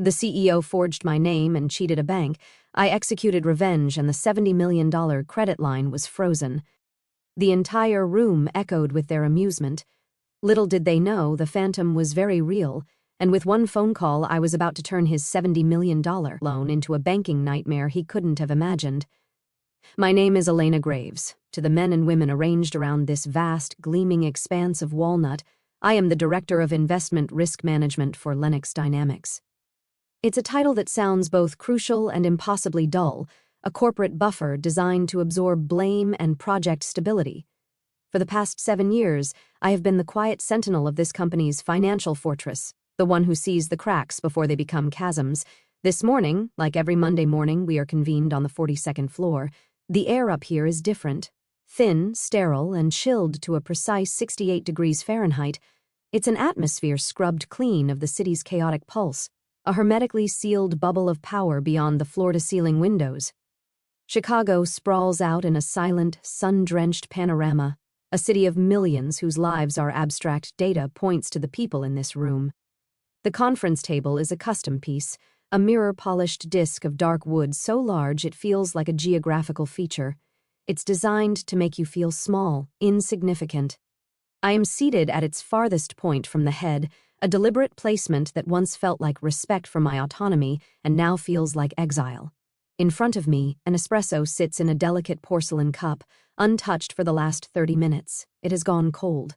The CEO forged my name and cheated a bank. I executed revenge and the $70 million credit line was frozen. The entire room echoed with their amusement. Little did they know the phantom was very real, and with one phone call I was about to turn his $70 million loan into a banking nightmare he couldn't have imagined. My name is Elena Graves. To the men and women arranged around this vast, gleaming expanse of walnut, I am the Director of Investment Risk Management for Lennox Dynamics. It's a title that sounds both crucial and impossibly dull, a corporate buffer designed to absorb blame and project stability. For the past 7 years, I have been the quiet sentinel of this company's financial fortress, the one who sees the cracks before they become chasms. This morning, like every Monday morning we are convened on the 42nd floor, the air up here is different. Thin, sterile, and chilled to a precise 68 degrees Fahrenheit, it's an atmosphere scrubbed clean of the city's chaotic pulse, a hermetically sealed bubble of power beyond the floor-to-ceiling windows. Chicago sprawls out in a silent, sun-drenched panorama, a city of millions whose lives are abstract data points to the people in this room. The conference table is a custom piece, a mirror-polished disc of dark wood so large it feels like a geographical feature. It's designed to make you feel small, insignificant. I am seated at its farthest point from the head, a deliberate placement that once felt like respect for my autonomy and now feels like exile. In front of me, an espresso sits in a delicate porcelain cup, untouched for the last 30 minutes. It has gone cold.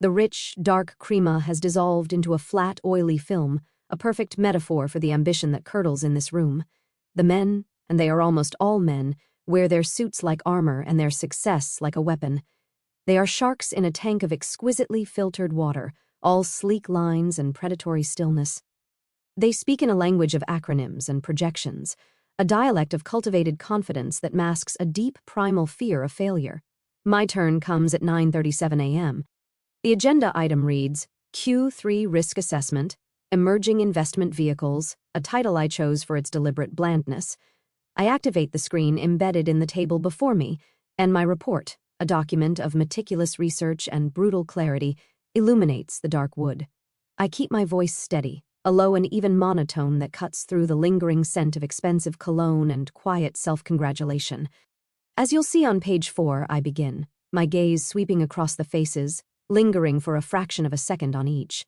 The rich, dark crema has dissolved into a flat, oily film, a perfect metaphor for the ambition that curdles in this room. The men, and they are almost all men, wear their suits like armor and their success like a weapon. They are sharks in a tank of exquisitely filtered water, all sleek lines and predatory stillness. They speak in a language of acronyms and projections, a dialect of cultivated confidence that masks a deep primal fear of failure. My turn comes at 9:37 a.m. The agenda item reads, Q3 Risk Assessment, Emerging Investment Vehicles, a title I chose for its deliberate blandness. I activate the screen embedded in the table before me, and my report, a document of meticulous research and brutal clarity, illuminates the dark wood. I keep my voice steady, a low and even monotone that cuts through the lingering scent of expensive cologne and quiet self-congratulation. As you'll see on page 4, I begin, my gaze sweeping across the faces, lingering for a fraction of a second on each.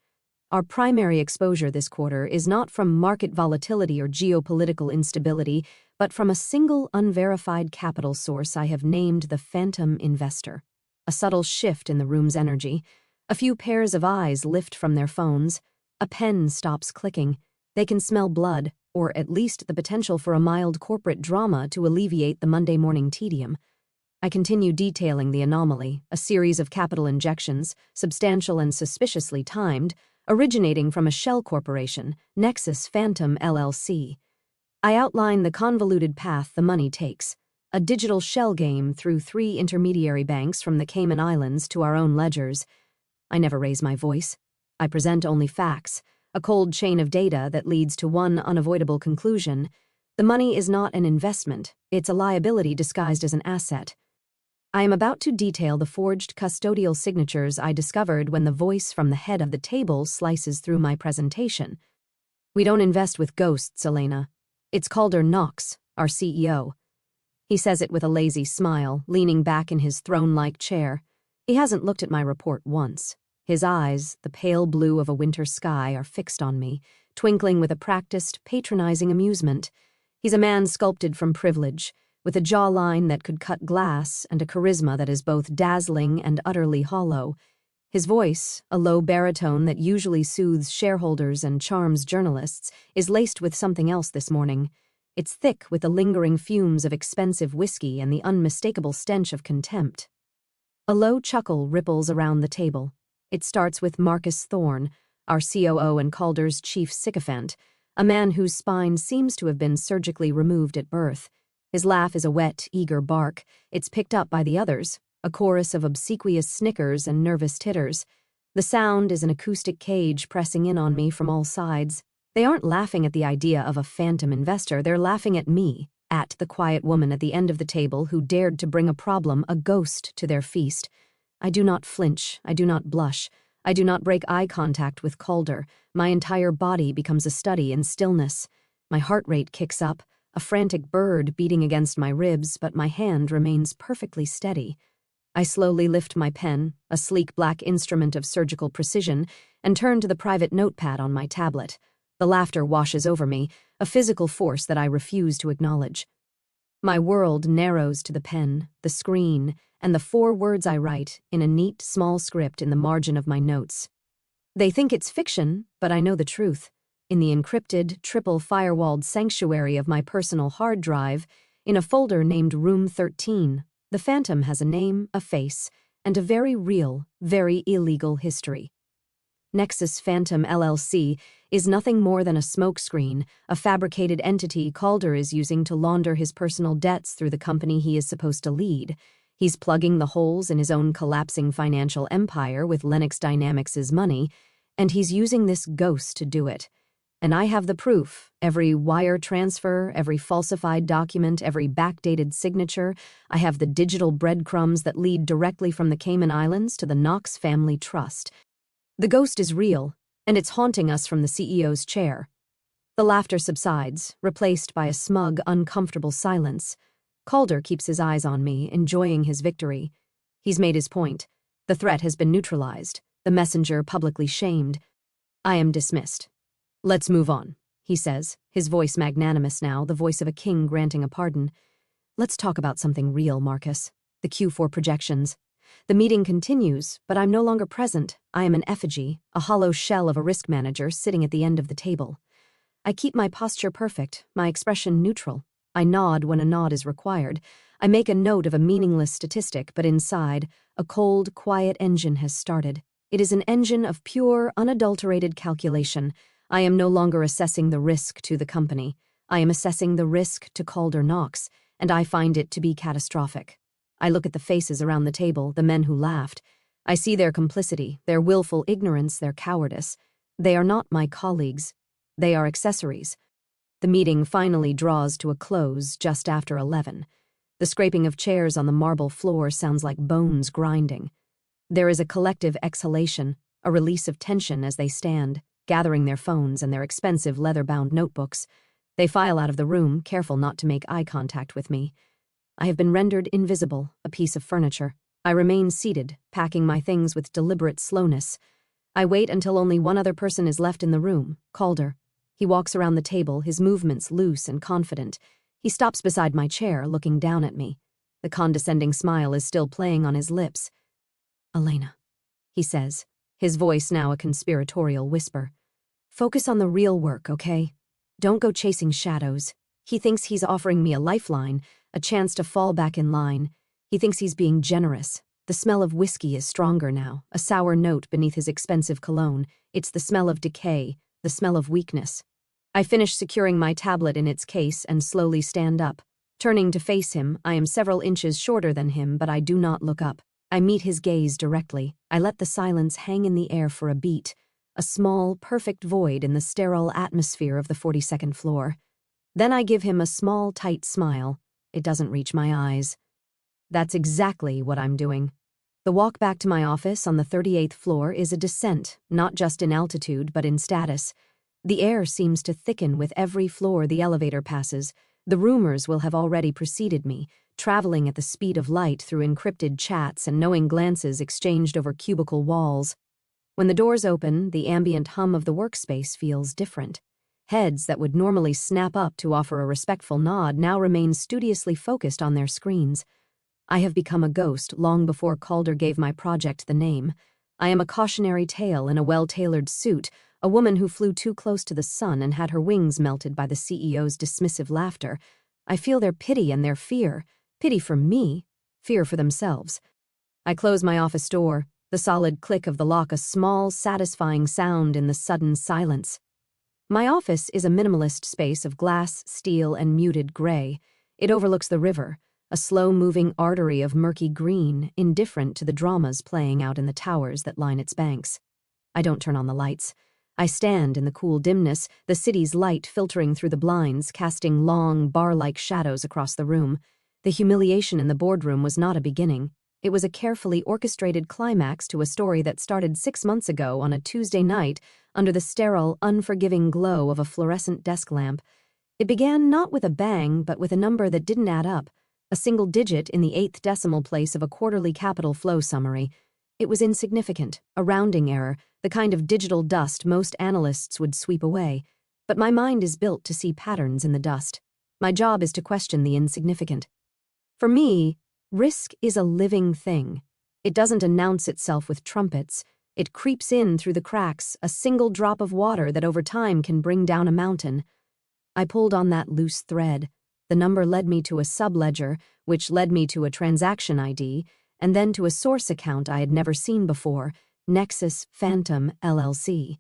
Our primary exposure this quarter is not from market volatility or geopolitical instability, but from a single unverified capital source I have named the Phantom Investor. A subtle shift in the room's energy. A few pairs of eyes lift from their phones. A pen stops clicking. They can smell blood, or at least the potential for a mild corporate drama to alleviate the Monday morning tedium. I continue detailing the anomaly, a series of capital injections, substantial and suspiciously timed, originating from a shell corporation, Nexus Phantom LLC. I outline the convoluted path the money takes, a digital shell game through 3 intermediary banks from the Cayman Islands to our own ledgers. I never raise my voice. I present only facts, a cold chain of data that leads to one unavoidable conclusion. The money is not an investment, it's a liability disguised as an asset. I am about to detail the forged custodial signatures I discovered when the voice from the head of the table slices through my presentation. We don't invest with ghosts, Elena. It's Calder Knox, our CEO. He says it with a lazy smile, leaning back in his throne-like chair. He hasn't looked at my report once. His eyes, the pale blue of a winter sky, are fixed on me, twinkling with a practiced, patronizing amusement. He's a man sculpted from privilege, with a jawline that could cut glass and a charisma that is both dazzling and utterly hollow. His voice, a low baritone that usually soothes shareholders and charms journalists, is laced with something else this morning. It's thick with the lingering fumes of expensive whiskey and the unmistakable stench of contempt. A low chuckle ripples around the table. It starts with Marcus Thorne, our COO and Calder's chief sycophant, a man whose spine seems to have been surgically removed at birth. His laugh is a wet, eager bark. It's picked up by the others, a chorus of obsequious snickers and nervous titters. The sound is an acoustic cage pressing in on me from all sides. They aren't laughing at the idea of a phantom investor, they're laughing at me, at the quiet woman at the end of the table who dared to bring a problem, a ghost, to their feast. I do not flinch, I do not blush. I do not break eye contact with Calder. My entire body becomes a study in stillness. My heart rate kicks up, a frantic bird beating against my ribs, but my hand remains perfectly steady. I slowly lift my pen, a sleek black instrument of surgical precision, and turn to the private notepad on my tablet. The laughter washes over me, a physical force that I refuse to acknowledge. My world narrows to the pen, the screen, and the 4 words I write in a neat, small script in the margin of my notes. They think it's fiction, but I know the truth. In the encrypted, triple firewalled sanctuary of my personal hard drive, in a folder named Room 13, the Phantom has a name, a face, and a very real, very illegal history. Nexus Phantom LLC is nothing more than a smokescreen, a fabricated entity Calder is using to launder his personal debts through the company he is supposed to lead. He's plugging the holes in his own collapsing financial empire with Lennox Dynamics' money, and he's using this ghost to do it. And I have the proof. Every wire transfer, every falsified document, every backdated signature. I have the digital breadcrumbs that lead directly from the Cayman Islands to the Knox family trust. The ghost is real, and it's haunting us from the CEO's chair. The laughter subsides, replaced by a smug, uncomfortable silence. Calder keeps his eyes on me, enjoying his victory. He's made his point. The threat has been neutralized, the messenger publicly shamed. I am dismissed. Let's move on, he says, his voice magnanimous now, the voice of a king granting a pardon. Let's talk about something real, Marcus. The Q4 projections. The meeting continues, but I'm no longer present. I am an effigy, a hollow shell of a risk manager sitting at the end of the table. I keep my posture perfect, my expression neutral. I nod when a nod is required. I make a note of a meaningless statistic, but inside, a cold, quiet engine has started. It is an engine of pure, unadulterated calculation. I am no longer assessing the risk to the company. I am assessing the risk to Calder Knox, and I find it to be catastrophic. I look at the faces around the table, the men who laughed. I see their complicity, their willful ignorance, their cowardice. They are not my colleagues. They are accessories. The meeting finally draws to a close just after 11. The scraping of chairs on the marble floor sounds like bones grinding. There is a collective exhalation, a release of tension as they stand, gathering their phones and their expensive leather-bound notebooks. They file out of the room, careful not to make eye contact with me. I have been rendered invisible, a piece of furniture. I remain seated, packing my things with deliberate slowness. I wait until only one other person is left in the room, Calder. He walks around the table, his movements loose and confident. He stops beside my chair, looking down at me. The condescending smile is still playing on his lips. Elena, he says, his voice now a conspiratorial whisper. Focus on the real work, okay? Don't go chasing shadows. He thinks he's offering me a lifeline, a chance to fall back in line. He thinks he's being generous. The smell of whiskey is stronger now, a sour note beneath his expensive cologne. It's the smell of decay, the smell of weakness. I finish securing my tablet in its case and slowly stand up. Turning to face him, I am several inches shorter than him, but I do not look up. I meet his gaze directly. I let the silence hang in the air for a beat, a small, perfect void in the sterile atmosphere of the 42nd floor. Then I give him a small, tight smile. It doesn't reach my eyes. That's exactly what I'm doing. The walk back to my office on the 38th floor is a descent, not just in altitude, but in status. The air seems to thicken with every floor the elevator passes. The rumors will have already preceded me, traveling at the speed of light through encrypted chats and knowing glances exchanged over cubicle walls. When the doors open, the ambient hum of the workspace feels different. Heads that would normally snap up to offer a respectful nod now remain studiously focused on their screens. I have become a ghost long before Calder gave my project the name. I am a cautionary tale in a well-tailored suit, a woman who flew too close to the sun and had her wings melted by the CEO's dismissive laughter. I feel their pity and their fear. Pity for me, fear for themselves. I close my office door, the solid click of the lock a small, satisfying sound in the sudden silence. My office is a minimalist space of glass, steel, and muted gray. It overlooks the river, a slow-moving artery of murky green, indifferent to the dramas playing out in the towers that line its banks. I don't turn on the lights. I stand in the cool dimness, the city's light filtering through the blinds, casting long, bar-like shadows across the room. The humiliation in the boardroom was not a beginning. It was a carefully orchestrated climax to a story that started 6 months ago on a Tuesday night under the sterile, unforgiving glow of a fluorescent desk lamp. It began not with a bang, but with a number that didn't add up, a single digit in the 8th decimal place of a quarterly capital flow summary. It was insignificant, a rounding error, the kind of digital dust most analysts would sweep away. But my mind is built to see patterns in the dust. My job is to question the insignificant. For me, risk is a living thing. It doesn't announce itself with trumpets. It creeps in through the cracks, a single drop of water that over time can bring down a mountain. I pulled on that loose thread. The number led me to a subledger, which led me to a transaction ID, and then to a source account I had never seen before, Nexus Phantom LLC.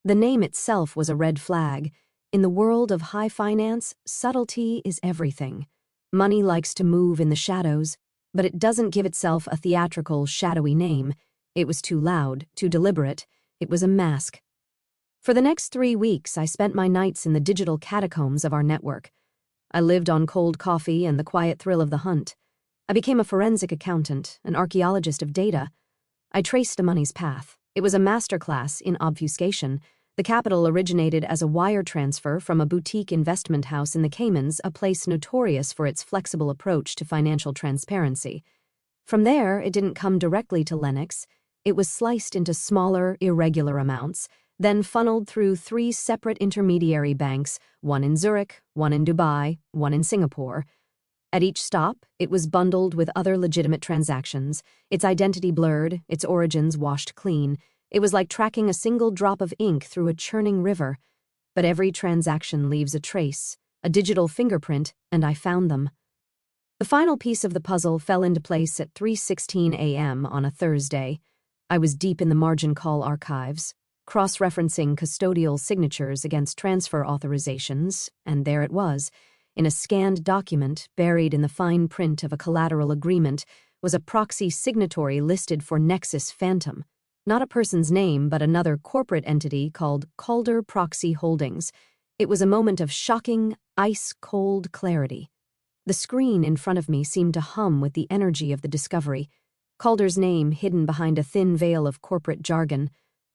The name itself was a red flag. In the world of high finance, subtlety is everything. Money likes to move in the shadows, but it doesn't give itself a theatrical, shadowy name. It was too loud, too deliberate. It was a mask. For the next 3 weeks, I spent my nights in the digital catacombs of our network. I lived on cold coffee and the quiet thrill of the hunt. I became a forensic accountant, an archaeologist of data. I traced the money's path. It was a masterclass in obfuscation. The capital originated as a wire transfer from a boutique investment house in the Caymans, a place notorious for its flexible approach to financial transparency. From there, it didn't come directly to Lennox. It was sliced into smaller, irregular amounts, then funneled through 3 separate intermediary banks, one in Zurich, one in Dubai, one in Singapore. At each stop, it was bundled with other legitimate transactions, its identity blurred, its origins washed clean. It was like tracking a single drop of ink through a churning river. But every transaction leaves a trace, a digital fingerprint, and I found them. The final piece of the puzzle fell into place at 3:16 a.m. on a Thursday. I was deep in the margin call archives, cross-referencing custodial signatures against transfer authorizations, and there it was. In a scanned document, buried in the fine print of a collateral agreement, was a proxy signatory listed for Nexus Phantom. Not a person's name, but another corporate entity called Calder Proxy Holdings. It was a moment of shocking, ice-cold clarity. The screen in front of me seemed to hum with the energy of the discovery. Calder's name hidden behind a thin veil of corporate jargon.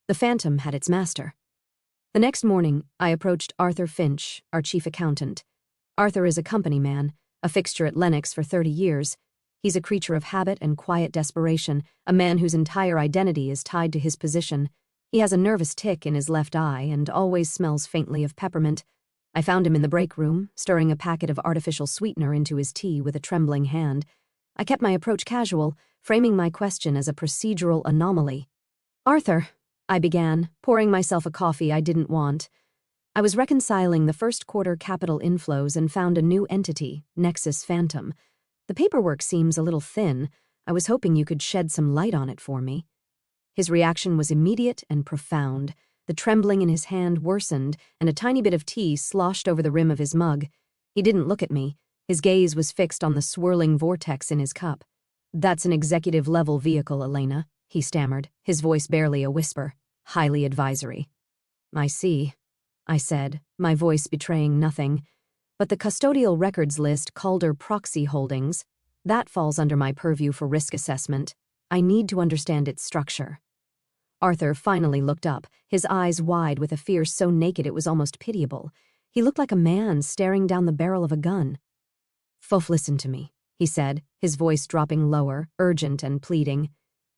The Phantom had its master. The next morning, I approached Arthur Finch, our chief accountant. Arthur is a company man, a fixture at Lennox for 30 years. He's a creature of habit and quiet desperation, a man whose entire identity is tied to his position. He has a nervous tic in his left eye and always smells faintly of peppermint. I found him in the break room, stirring a packet of artificial sweetener into his tea with a trembling hand. I kept my approach casual, framing my question as a procedural anomaly. "Arthur," I began, pouring myself a coffee I didn't want. I was reconciling the first quarter capital inflows and found a new entity, Nexus Phantom. The paperwork seems a little thin. I was hoping you could shed some light on it for me. His reaction was immediate and profound. The trembling in his hand worsened, and a tiny bit of tea sloshed over the rim of his mug. He didn't look at me. His gaze was fixed on the swirling vortex in his cup. "That's an executive-level vehicle, Elena," he stammered, his voice barely a whisper. "Highly advisory." "I see," I said, my voice betraying nothing. "But the custodial records list Calder Proxy Holdings. That falls under my purview for risk assessment. I need to understand its structure." Arthur finally looked up, his eyes wide with a fear so naked it was almost pitiable. He looked like a man staring down the barrel of a gun. "Fof, listen to me," he said, his voice dropping lower, urgent and pleading.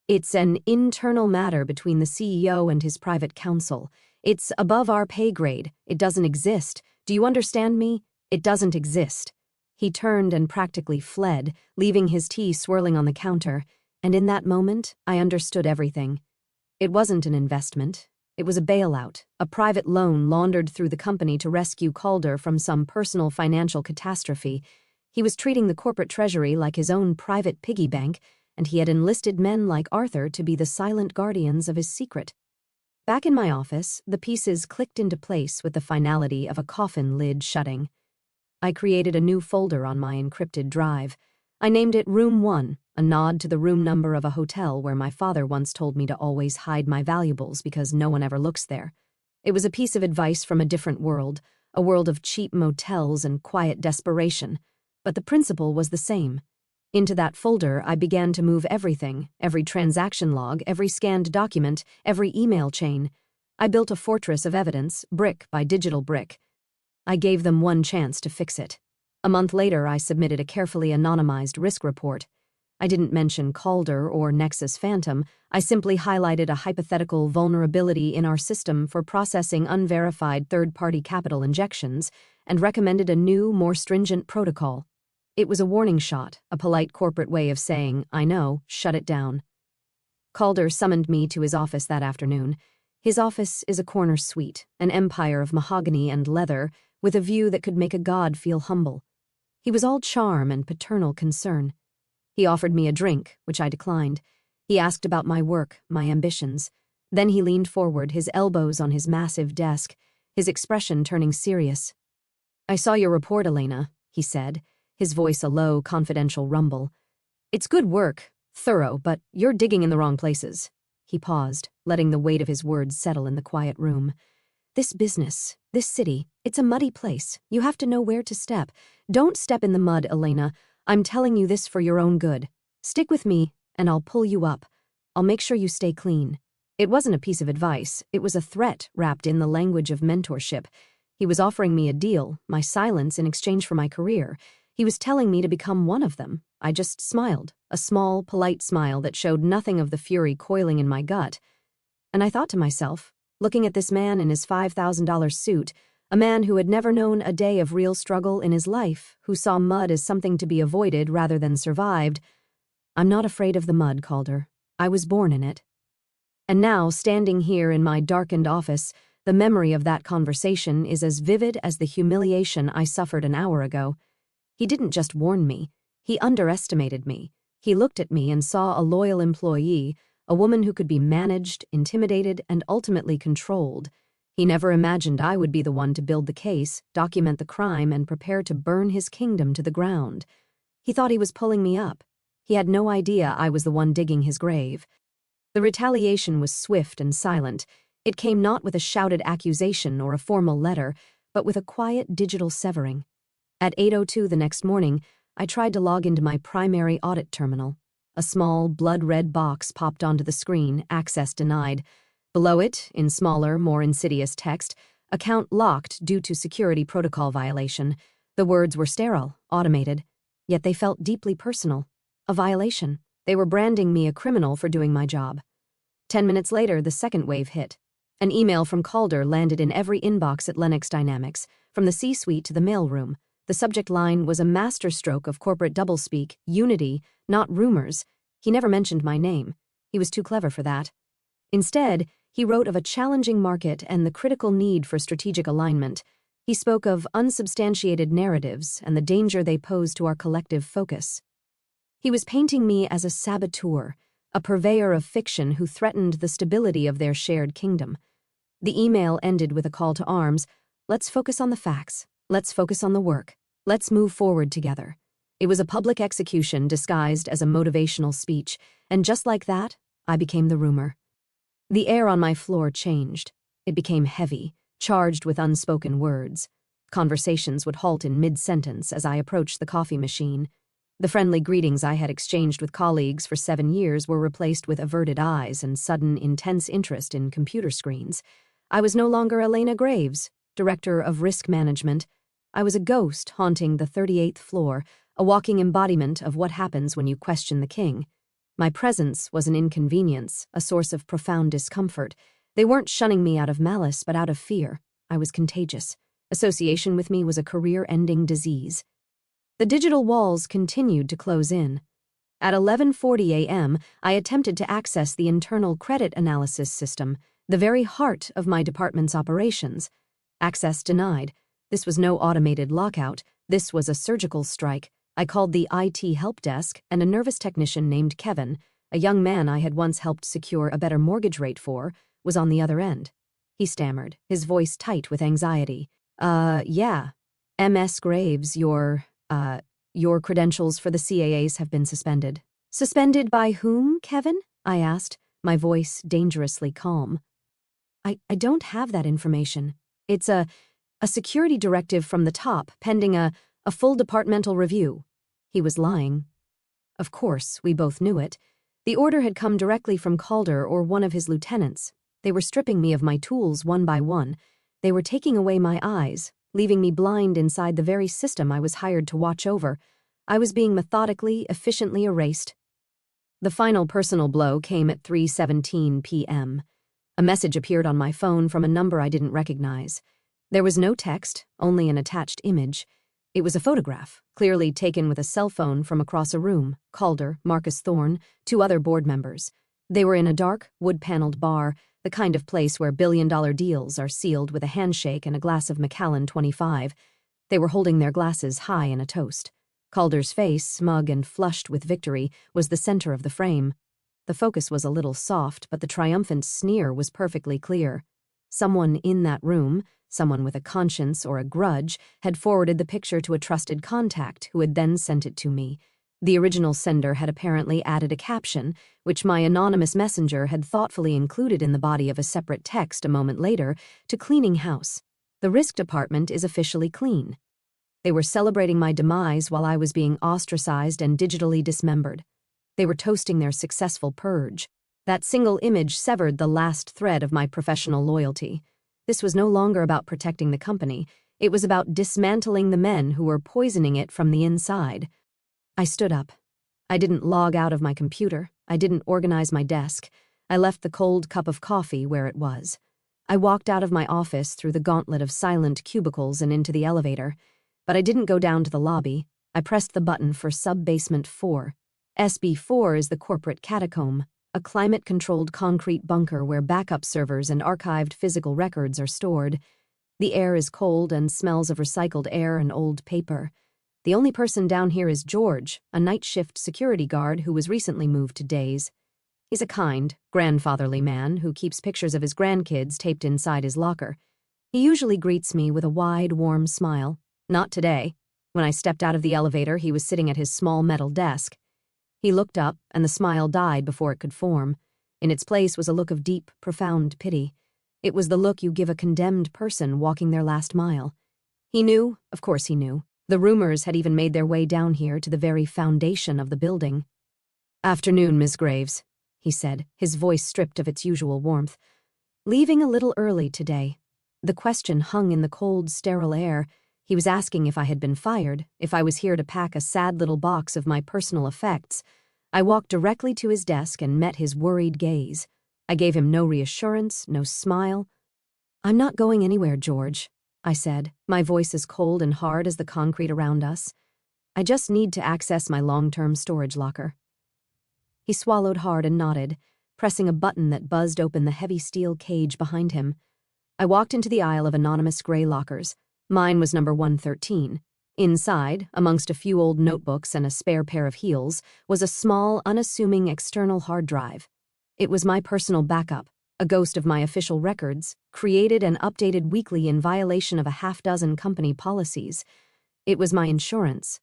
"It's an internal matter between the CEO and his private counsel. It's above our pay grade. It doesn't exist. Do you understand me? It doesn't exist." He turned and practically fled, leaving his tea swirling on the counter, and in that moment, I understood everything. It wasn't an investment. It was a bailout, a private loan laundered through the company to rescue Calder from some personal financial catastrophe. He was treating the corporate treasury like his own private piggy bank, and he had enlisted men like Arthur to be the silent guardians of his secret. Back in my office, the pieces clicked into place with the finality of a coffin lid shutting. I created a new folder on my encrypted drive. I named it Room 1, a nod to the room number of a hotel where my father once told me to always hide my valuables because no one ever looks there. It was a piece of advice from a different world, a world of cheap motels and quiet desperation, but the principle was the same. Into that folder, I began to move everything, every transaction log, every scanned document, every email chain. I built a fortress of evidence, brick by digital brick. I gave them one chance to fix it. A month later, I submitted a carefully anonymized risk report. I didn't mention Calder or Nexus Phantom. I simply highlighted a hypothetical vulnerability in our system for processing unverified third-party capital injections and recommended a new, more stringent protocol. It was a warning shot, a polite corporate way of saying, I know, shut it down. Calder summoned me to his office that afternoon. His office is a corner suite, an empire of mahogany and leather, with a view that could make a god feel humble. He was all charm and paternal concern. He offered me a drink, which I declined. He asked about my work, my ambitions. Then he leaned forward, his elbows on his massive desk, his expression turning serious. I saw your report, Elena, he said, his voice a low, confidential rumble. It's good work, thorough, but you're digging in the wrong places. He paused, letting the weight of his words settle in the quiet room. This business, this city, it's a muddy place. You have to know where to step. Don't step in the mud, Elena. I'm telling you this for your own good. Stick with me, and I'll pull you up. I'll make sure you stay clean. It wasn't a piece of advice. It was a threat wrapped in the language of mentorship. He was offering me a deal, my silence in exchange for my career. He was telling me to become one of them. I just smiled, a small, polite smile that showed nothing of the fury coiling in my gut. And I thought to myself, looking at this man in his $5,000 suit, a man who had never known a day of real struggle in his life, who saw mud as something to be avoided rather than survived, I'm not afraid of the mud, Calder. I was born in it. And now, standing here in my darkened office, the memory of that conversation is as vivid as the humiliation I suffered an hour ago. He didn't just warn me. He underestimated me. He looked at me and saw a loyal employee, a woman who could be managed, intimidated, and ultimately controlled. He never imagined I would be the one to build the case, document the crime, and prepare to burn his kingdom to the ground. He thought he was pulling me up. He had no idea I was the one digging his grave. The retaliation was swift and silent. It came not with a shouted accusation or a formal letter, but with a quiet digital severing. At 8:02 the next morning, I tried to log into my primary audit terminal. A small, blood-red box popped onto the screen, access denied. Below it, in smaller, more insidious text, account locked due to security protocol violation. The words were sterile, automated, yet they felt deeply personal. A violation. They were branding me a criminal for doing my job. 10 minutes later, the second wave hit. An email from Calder landed in every inbox at Lennox Dynamics, from the C-suite to the mailroom. The subject line was a masterstroke of corporate doublespeak, unity, not rumors. He never mentioned my name. He was too clever for that. Instead, he wrote of a challenging market and the critical need for strategic alignment. He spoke of unsubstantiated narratives and the danger they pose to our collective focus. He was painting me as a saboteur, a purveyor of fiction who threatened the stability of their shared kingdom. The email ended with a call to arms. Let's focus on the facts. Let's focus on the work. Let's move forward together. It was a public execution disguised as a motivational speech, and just like that, I became the rumor. The air on my floor changed. It became heavy, charged with unspoken words. Conversations would halt in mid-sentence as I approached the coffee machine. The friendly greetings I had exchanged with colleagues for 7 years were replaced with averted eyes and sudden, intense interest in computer screens. I was no longer Elena Graves, Director of Risk Management. I was a ghost haunting the 38th floor, a walking embodiment of what happens when you question the king. My presence was an inconvenience, a source of profound discomfort. They weren't shunning me out of malice, but out of fear. I was contagious. Association with me was a career-ending disease. The digital walls continued to close in. At 11:40 a.m., I attempted to access the internal credit analysis system, the very heart of my department's operations. Access denied. This was no automated lockout. This was a surgical strike. I called the IT help desk, and a nervous technician named Kevin, a young man I had once helped secure a better mortgage rate for, was on the other end. He stammered, his voice tight with anxiety. Yeah. MS Graves, your credentials for the CAAs have been suspended. Suspended by whom, Kevin? I asked, my voice dangerously calm. I don't have that information. It's a security directive from the top, pending a full departmental review. He was lying. Of course, we both knew it. The order had come directly from Calder or one of his lieutenants. They were stripping me of my tools one by one. They were taking away my eyes, leaving me blind inside the very system I was hired to watch over. I was being methodically, efficiently erased. The final personal blow came at 3:17 p.m. A message appeared on my phone from a number I didn't recognize. There was no text, only an attached image. It was a photograph, clearly taken with a cell phone from across a room. Calder, Marcus Thorne, two other board members. They were in a dark, wood-paneled bar, the kind of place where billion-dollar deals are sealed with a handshake and a glass of Macallan 25. They were holding their glasses high in a toast. Calder's face, smug and flushed with victory, was the center of the frame. The focus was a little soft, but the triumphant sneer was perfectly clear. Someone in that room, someone with a conscience or a grudge, had forwarded the picture to a trusted contact who had then sent it to me. The original sender had apparently added a caption, which my anonymous messenger had thoughtfully included in the body of a separate text a moment later, to cleaning house. The risk department is officially clean. They were celebrating my demise while I was being ostracized and digitally dismembered. They were toasting their successful purge. That single image severed the last thread of my professional loyalty. This was no longer about protecting the company. It was about dismantling the men who were poisoning it from the inside. I stood up. I didn't log out of my computer. I didn't organize my desk. I left the cold cup of coffee where it was. I walked out of my office through the gauntlet of silent cubicles and into the elevator. But I didn't go down to the lobby. I pressed the button for Sub-Basement 4. SB4 is the corporate catacomb, a climate-controlled concrete bunker where backup servers and archived physical records are stored. The air is cold and smells of recycled air and old paper. The only person down here is George, a night shift security guard who was recently moved to days. He's a kind, grandfatherly man who keeps pictures of his grandkids taped inside his locker. He usually greets me with a wide, warm smile. Not today. When I stepped out of the elevator, he was sitting at his small metal desk. He looked up, and the smile died before it could form. In its place was a look of deep, profound pity. It was the look you give a condemned person walking their last mile. He knew, of course he knew. The rumors had even made their way down here to the very foundation of the building. "Afternoon, Miss Graves," he said, his voice stripped of its usual warmth. "Leaving a little early today." The question hung in the cold, sterile air. He was asking if I had been fired, if I was here to pack a sad little box of my personal effects. I walked directly to his desk and met his worried gaze. I gave him no reassurance, no smile. "I'm not going anywhere, George," I said, my voice as cold and hard as the concrete around us. "I just need to access my long-term storage locker." He swallowed hard and nodded, pressing a button that buzzed open the heavy steel cage behind him. I walked into the aisle of anonymous gray lockers. Mine was number 113. Inside, amongst a few old notebooks and a spare pair of heels, was a small, unassuming external hard drive. It was my personal backup, a ghost of my official records, created and updated weekly in violation of a half-dozen company policies. It was my insurance.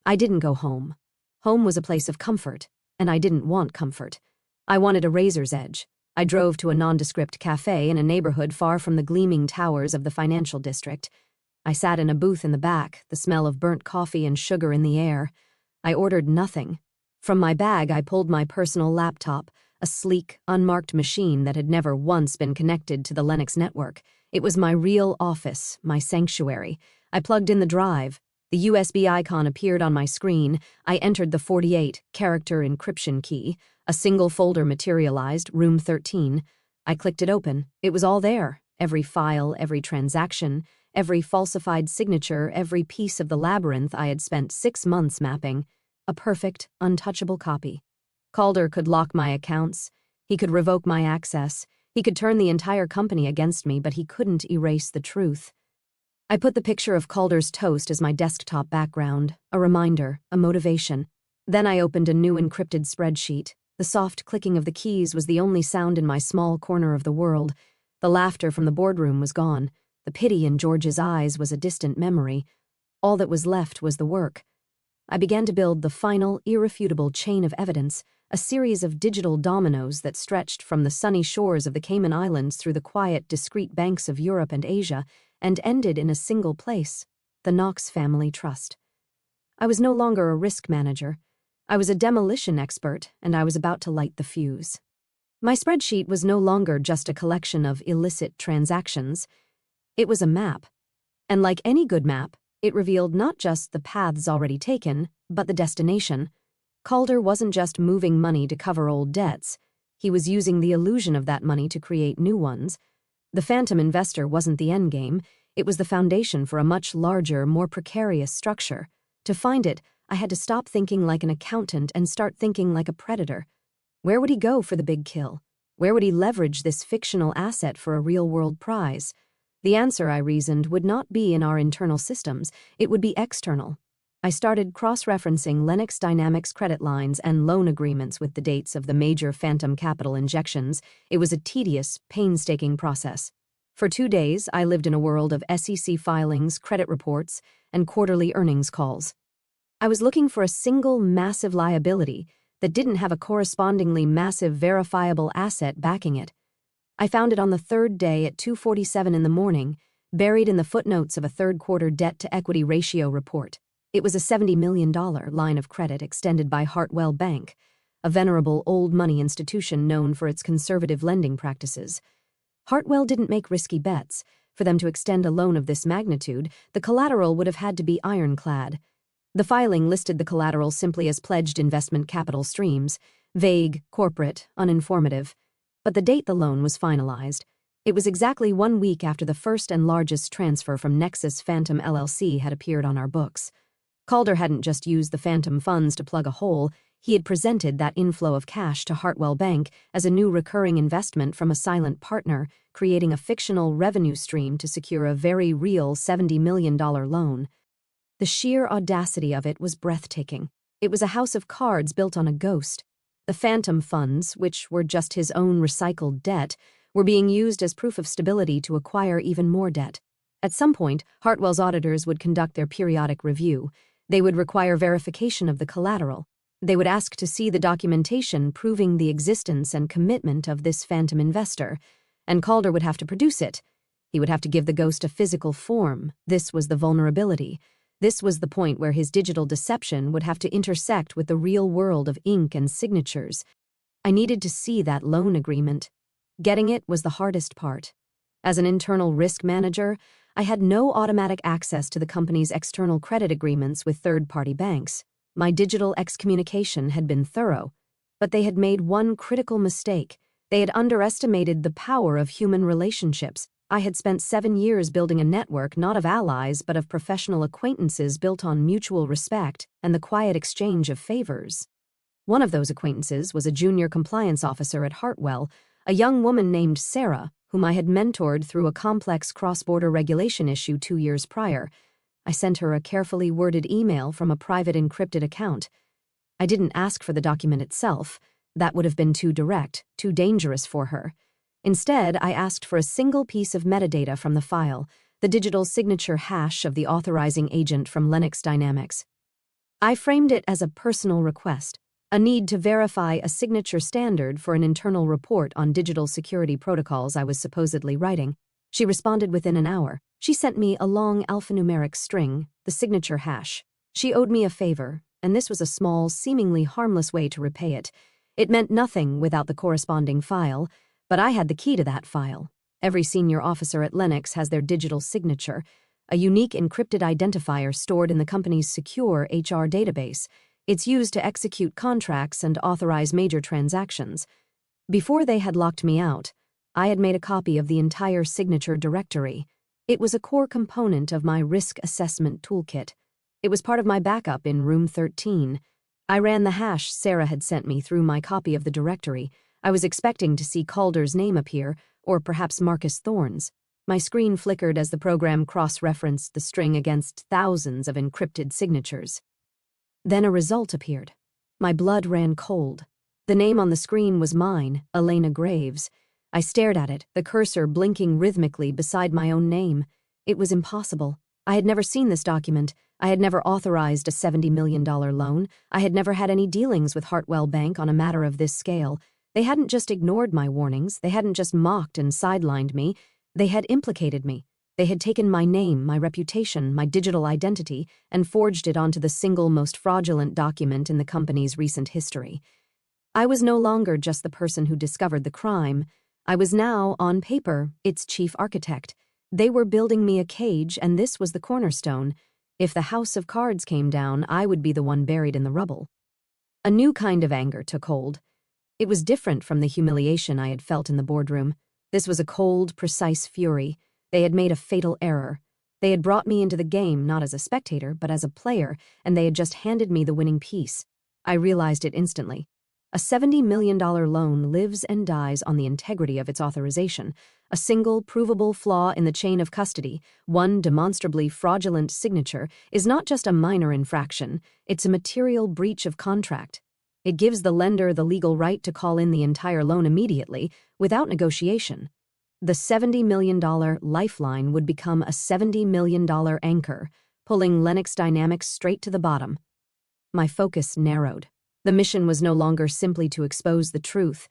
I didn't go home. Home was a place of comfort, and I didn't want comfort. I wanted a razor's edge. I drove to a nondescript cafe in a neighborhood far from the gleaming towers of the financial district. I sat in a booth in the back, the smell of burnt coffee and sugar in the air. I ordered nothing. From my bag, I pulled my personal laptop, a sleek, unmarked machine that had never once been connected to the Linux network. It was my real office, my sanctuary. I plugged in the drive. The USB icon appeared on my screen. I entered the 48-character encryption key. A single folder materialized, room 13. I clicked it open. It was all there. Every file, every transaction, every falsified signature, every piece of the labyrinth I had spent 6 months mapping. A perfect, untouchable copy. Calder could lock my accounts. He could revoke my access. He could turn the entire company against me, but he couldn't erase the truth. I put the picture of Calder's toast as my desktop background, a reminder, a motivation. Then I opened a new encrypted spreadsheet. The soft clicking of the keys was the only sound in my small corner of the world. The laughter from the boardroom was gone. The pity in George's eyes was a distant memory. All that was left was the work. I began to build the final, irrefutable chain of evidence, a series of digital dominoes that stretched from the sunny shores of the Cayman Islands through the quiet, discreet banks of Europe and Asia, and ended in a single place, the Knox Family Trust. I was no longer a risk manager. I was a demolition expert, and I was about to light the fuse. My spreadsheet was no longer just a collection of illicit transactions. It was a map. And like any good map, it revealed not just the paths already taken, but the destination. Calder wasn't just moving money to cover old debts. He was using the illusion of that money to create new ones. The phantom investor wasn't the endgame. It was the foundation for a much larger, more precarious structure. To find it, I had to stop thinking like an accountant and start thinking like a predator. Where would he go for the big kill? Where would he leverage this fictional asset for a real-world prize? The answer, I reasoned, would not be in our internal systems. It would be external. I started cross-referencing Lennox Dynamics credit lines and loan agreements with the dates of the major phantom capital injections. It was a tedious, painstaking process. For 2 days, I lived in a world of SEC filings, credit reports, and quarterly earnings calls. I was looking for a single massive liability that didn't have a correspondingly massive verifiable asset backing it. I found it on the third day at 2:47 in the morning, buried in the footnotes of a third-quarter debt-to-equity ratio report. It was a $70 million line of credit extended by Hartwell Bank, a venerable old money institution known for its conservative lending practices. Hartwell didn't make risky bets. For them to extend a loan of this magnitude, the collateral would have had to be ironclad. The filing listed the collateral simply as pledged investment capital streams, vague, corporate, uninformative. But the date the loan was finalized, it was exactly 1 week after the first and largest transfer from Nexus Phantom LLC had appeared on our books. Calder hadn't just used the phantom funds to plug a hole, he had presented that inflow of cash to Hartwell Bank as a new recurring investment from a silent partner, creating a fictional revenue stream to secure a very real $70 million loan. The sheer audacity of it was breathtaking. It was a house of cards built on a ghost. The phantom funds, which were just his own recycled debt, were being used as proof of stability to acquire even more debt. At some point, Hartwell's auditors would conduct their periodic review. They would require verification of the collateral. They would ask to see the documentation proving the existence and commitment of this phantom investor, and Calder would have to produce it. He would have to give the ghost a physical form. This was the vulnerability. This was the point where his digital deception would have to intersect with the real world of ink and signatures. I needed to see that loan agreement. Getting it was the hardest part. As an internal risk manager, I had no automatic access to the company's external credit agreements with third-party banks. My digital excommunication had been thorough, but they had made one critical mistake. They had underestimated the power of human relationships. I had spent 7 years building a network not of allies but of professional acquaintances built on mutual respect and the quiet exchange of favors. One of those acquaintances was a junior compliance officer at Hartwell, a young woman named Sarah, whom I had mentored through a complex cross-border regulation issue 2 years prior. I sent her a carefully worded email from a private encrypted account. I didn't ask for the document itself. That would have been too direct, too dangerous for her. Instead, I asked for a single piece of metadata from the file, the digital signature hash of the authorizing agent from Lennox Dynamics. I framed it as a personal request, a need to verify a signature standard for an internal report on digital security protocols I was supposedly writing. She responded within an hour. She sent me a long alphanumeric string, the signature hash. She owed me a favor, and this was a small, seemingly harmless way to repay it. It meant nothing without the corresponding file, but I had the key to that file. Every senior officer at Lennox has their digital signature, a unique encrypted identifier stored in the company's secure HR database. It's used to execute contracts and authorize major transactions. Before they had locked me out, I had made a copy of the entire signature directory. It was a core component of my risk assessment toolkit. It was part of my backup in room 13. I ran the hash Sarah had sent me through my copy of the directory. I was expecting to see Calder's name appear, or perhaps Marcus Thorne's. My screen flickered as the program cross-referenced the string against thousands of encrypted signatures. Then a result appeared. My blood ran cold. The name on the screen was mine, Elena Graves. I stared at it, the cursor blinking rhythmically beside my own name. It was impossible. I had never seen this document. I had never authorized a $70 million loan. I had never had any dealings with Hartwell Bank on a matter of this scale. They hadn't just ignored my warnings. They hadn't just mocked and sidelined me. They had implicated me. They had taken my name, my reputation, my digital identity, and forged it onto the single most fraudulent document in the company's recent history. I was no longer just the person who discovered the crime. I was now, on paper, its chief architect. They were building me a cage, and this was the cornerstone. If the house of cards came down, I would be the one buried in the rubble. A new kind of anger took hold. It was different from the humiliation I had felt in the boardroom. This was a cold, precise fury. They had made a fatal error. They had brought me into the game not as a spectator, but as a player, and they had just handed me the winning piece. I realized it instantly. A $70 million loan lives and dies on the integrity of its authorization. A single, provable flaw in the chain of custody, one demonstrably fraudulent signature, is not just a minor infraction, it's a material breach of contract. It gives the lender the legal right to call in the entire loan immediately, without negotiation. The $70 million lifeline would become a $70 million anchor, pulling Lennox Dynamics straight to the bottom. My focus narrowed. The mission was no longer simply to expose the truth.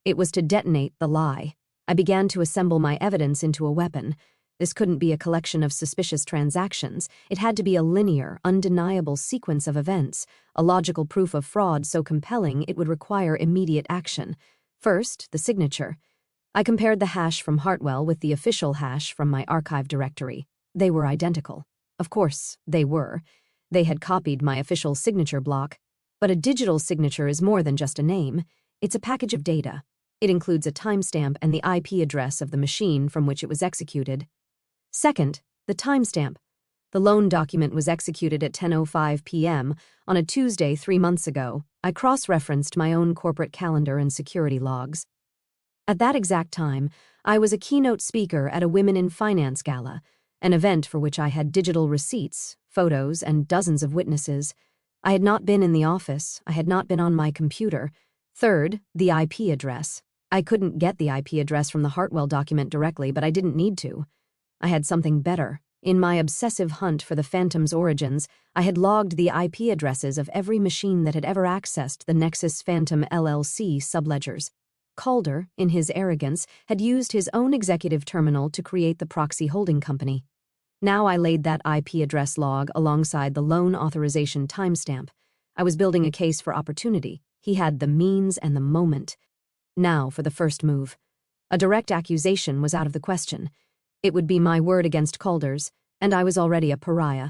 It was to detonate the lie. I began to assemble my evidence into a weapon. This couldn't be a collection of suspicious transactions. It had to be a linear, undeniable sequence of events, a logical proof of fraud so compelling it would require immediate action. First, the signature. I compared the hash from Hartwell with the official hash from my archive directory. They were identical. Of course, they were. They had copied my official signature block. But a digital signature is more than just a name. It's a package of data. It includes a timestamp and the IP address of the machine from which it was executed. Second, the timestamp. The loan document was executed at 10:05 p.m. on a Tuesday 3 months ago. I cross-referenced my own corporate calendar and security logs. At that exact time, I was a keynote speaker at a Women in Finance gala, an event for which I had digital receipts, photos, and dozens of witnesses. I had not been in the office. I had not been on my computer. Third, the IP address. I couldn't get the IP address from the Hartwell document directly, but I didn't need to. I had something better. In my obsessive hunt for the Phantom's origins, I had logged the IP addresses of every machine that had ever accessed the Nexus Phantom LLC subledgers. Calder, in his arrogance, had used his own executive terminal to create the proxy holding company. Now I laid that IP address log alongside the loan authorization timestamp. I was building a case for opportunity. He had the means and the moment. Now for the first move. A direct accusation was out of the question. It would be my word against Calder's, and I was already a pariah.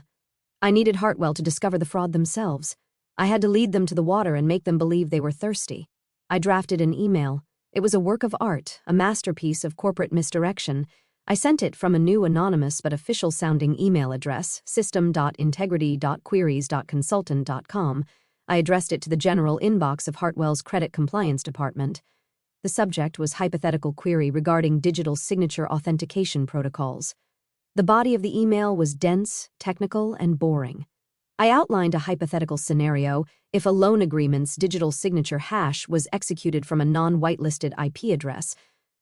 I needed Hartwell to discover the fraud themselves. I had to lead them to the water and make them believe they were thirsty. I drafted an email. It was a work of art, a masterpiece of corporate misdirection. I sent it from a new anonymous but official-sounding email address, system.integrity.queries.consultant.com. I addressed it to the general inbox of Hartwell's Credit Compliance Department. The subject was hypothetical query regarding digital signature authentication protocols. The body of the email was dense, technical, and boring. I outlined a hypothetical scenario if a loan agreement's digital signature hash was executed from a non-whitelisted IP address,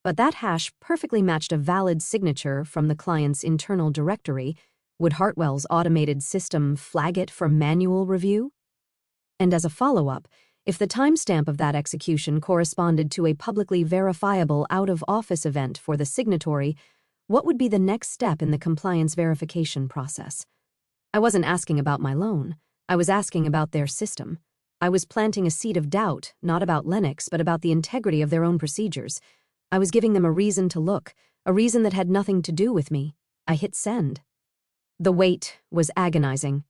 but that hash perfectly matched a valid signature from the client's internal directory. Would Hartwell's automated system flag it for manual review? And as a follow-up, if the timestamp of that execution corresponded to a publicly verifiable out-of-office event for the signatory, what would be the next step in the compliance verification process? I wasn't asking about my loan. I was asking about their system. I was planting a seed of doubt, not about Lennox, but about the integrity of their own procedures. I was giving them a reason to look, a reason that had nothing to do with me. I hit send. The wait was agonizing.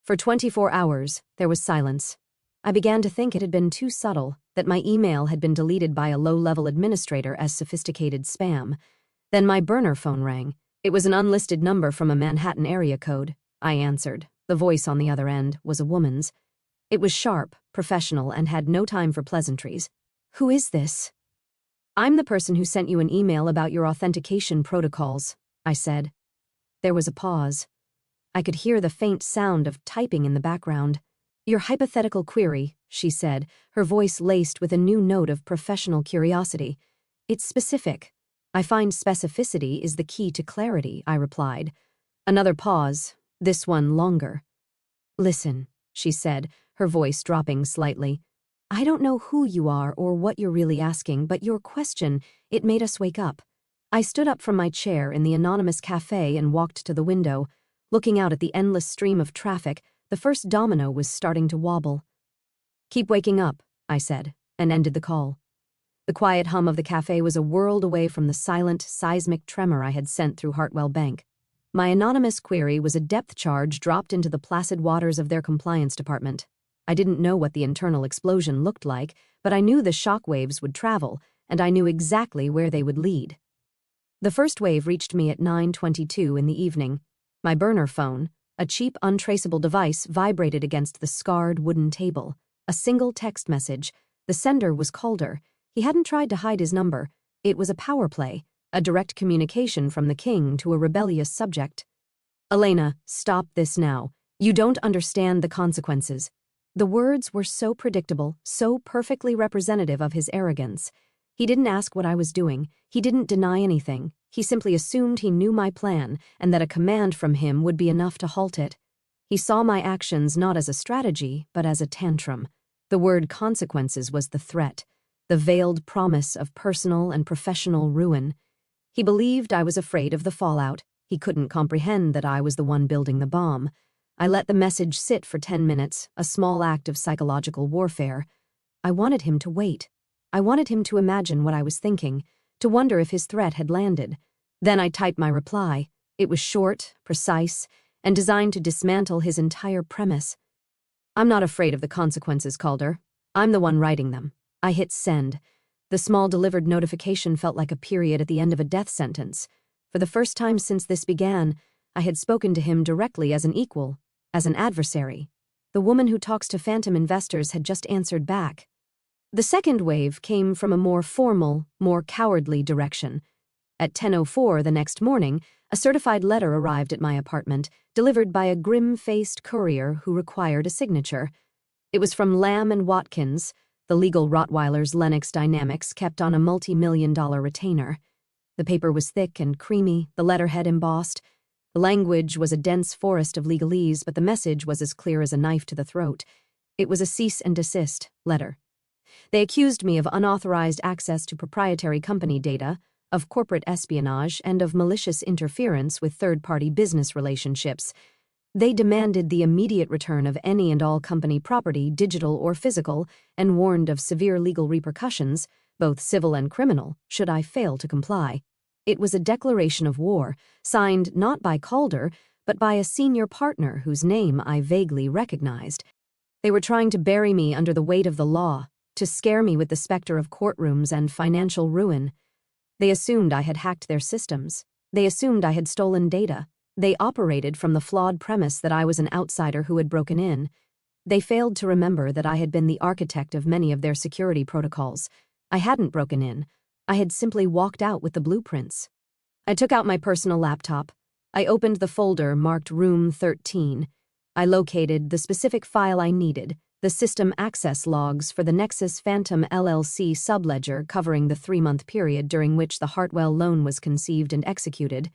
For 24 hours, there was silence. I began to think it had been too subtle, that my email had been deleted by a low-level administrator as sophisticated spam. Then my burner phone rang. It was an unlisted number from a Manhattan area code. I answered. The voice on the other end was a woman's. It was sharp, professional, and had no time for pleasantries. "Who is this?" "I'm the person who sent you an email about your authentication protocols," I said. There was a pause. I could hear the faint sound of typing in the background. "Your hypothetical query," she said, her voice laced with a new note of professional curiosity. "It's specific. I find specificity is the key to clarity," I replied. Another pause, this one longer. "Listen," she said, her voice dropping slightly. "I don't know who you are or what you're really asking, but your question, it made us wake up. I stood up from my chair in the anonymous cafe and walked to the window. Looking out at the endless stream of traffic, the first domino was starting to wobble. "Keep waking up," I said, and ended the call. The quiet hum of the cafe was a world away from the silent, seismic tremor I had sent through Hartwell Bank. My anonymous query was a depth charge dropped into the placid waters of their compliance department. I didn't know what the internal explosion looked like, but I knew the shock waves would travel, and I knew exactly where they would lead. The first wave reached me at 9:22 in the evening. My burner phone, a cheap, untraceable device, vibrated against the scarred wooden table. A single text message. The sender was Calder. He hadn't tried to hide his number. It was a power play, a direct communication from the king to a rebellious subject. "Elena, stop this now. You don't understand the consequences." The words were so predictable, so perfectly representative of his arrogance. He didn't ask what I was doing. He didn't deny anything. He simply assumed he knew my plan and that a command from him would be enough to halt it. He saw my actions not as a strategy, but as a tantrum. The word consequences was the threat, the veiled promise of personal and professional ruin. He believed I was afraid of the fallout. He couldn't comprehend that I was the one building the bomb. I let the message sit for 10 minutes, a small act of psychological warfare. I wanted him to wait. I wanted him to imagine what I was thinking, to wonder if his threat had landed. Then I typed my reply. It was short, precise, and designed to dismantle his entire premise. "I'm not afraid of the consequences, Calder. I'm the one writing them." I hit send. The small delivered notification felt like a period at the end of a death sentence. For the first time since this began, I had spoken to him directly as an equal, as an adversary. The woman who talks to phantom investors had just answered back. The second wave came from a more formal, more cowardly direction. At 10:04 the next morning, a certified letter arrived at my apartment, delivered by a grim-faced courier who required a signature. It was from Lamb and Watkins. The legal Rottweilers Lennox Dynamics kept on a multi-million-dollar retainer. The paper was thick and creamy, the letterhead embossed. The language was a dense forest of legalese, but the message was as clear as a knife to the throat. It was a cease and desist letter. They accused me of unauthorized access to proprietary company data, of corporate espionage, and of malicious interference with third-party business relationships. They demanded the immediate return of any and all company property, digital or physical, and warned of severe legal repercussions, both civil and criminal, should I fail to comply. It was a declaration of war, signed not by Calder, but by a senior partner whose name I vaguely recognized. They were trying to bury me under the weight of the law, to scare me with the specter of courtrooms and financial ruin. They assumed I had hacked their systems. They assumed I had stolen data. They operated from the flawed premise that I was an outsider who had broken in. They failed to remember that I had been the architect of many of their security protocols. I hadn't broken in. I had simply walked out with the blueprints. I took out my personal laptop. I opened the folder marked Room 13. I located the specific file I needed, the system access logs for the Nexus Phantom LLC subledger covering the 3-month period during which the Hartwell loan was conceived and executed.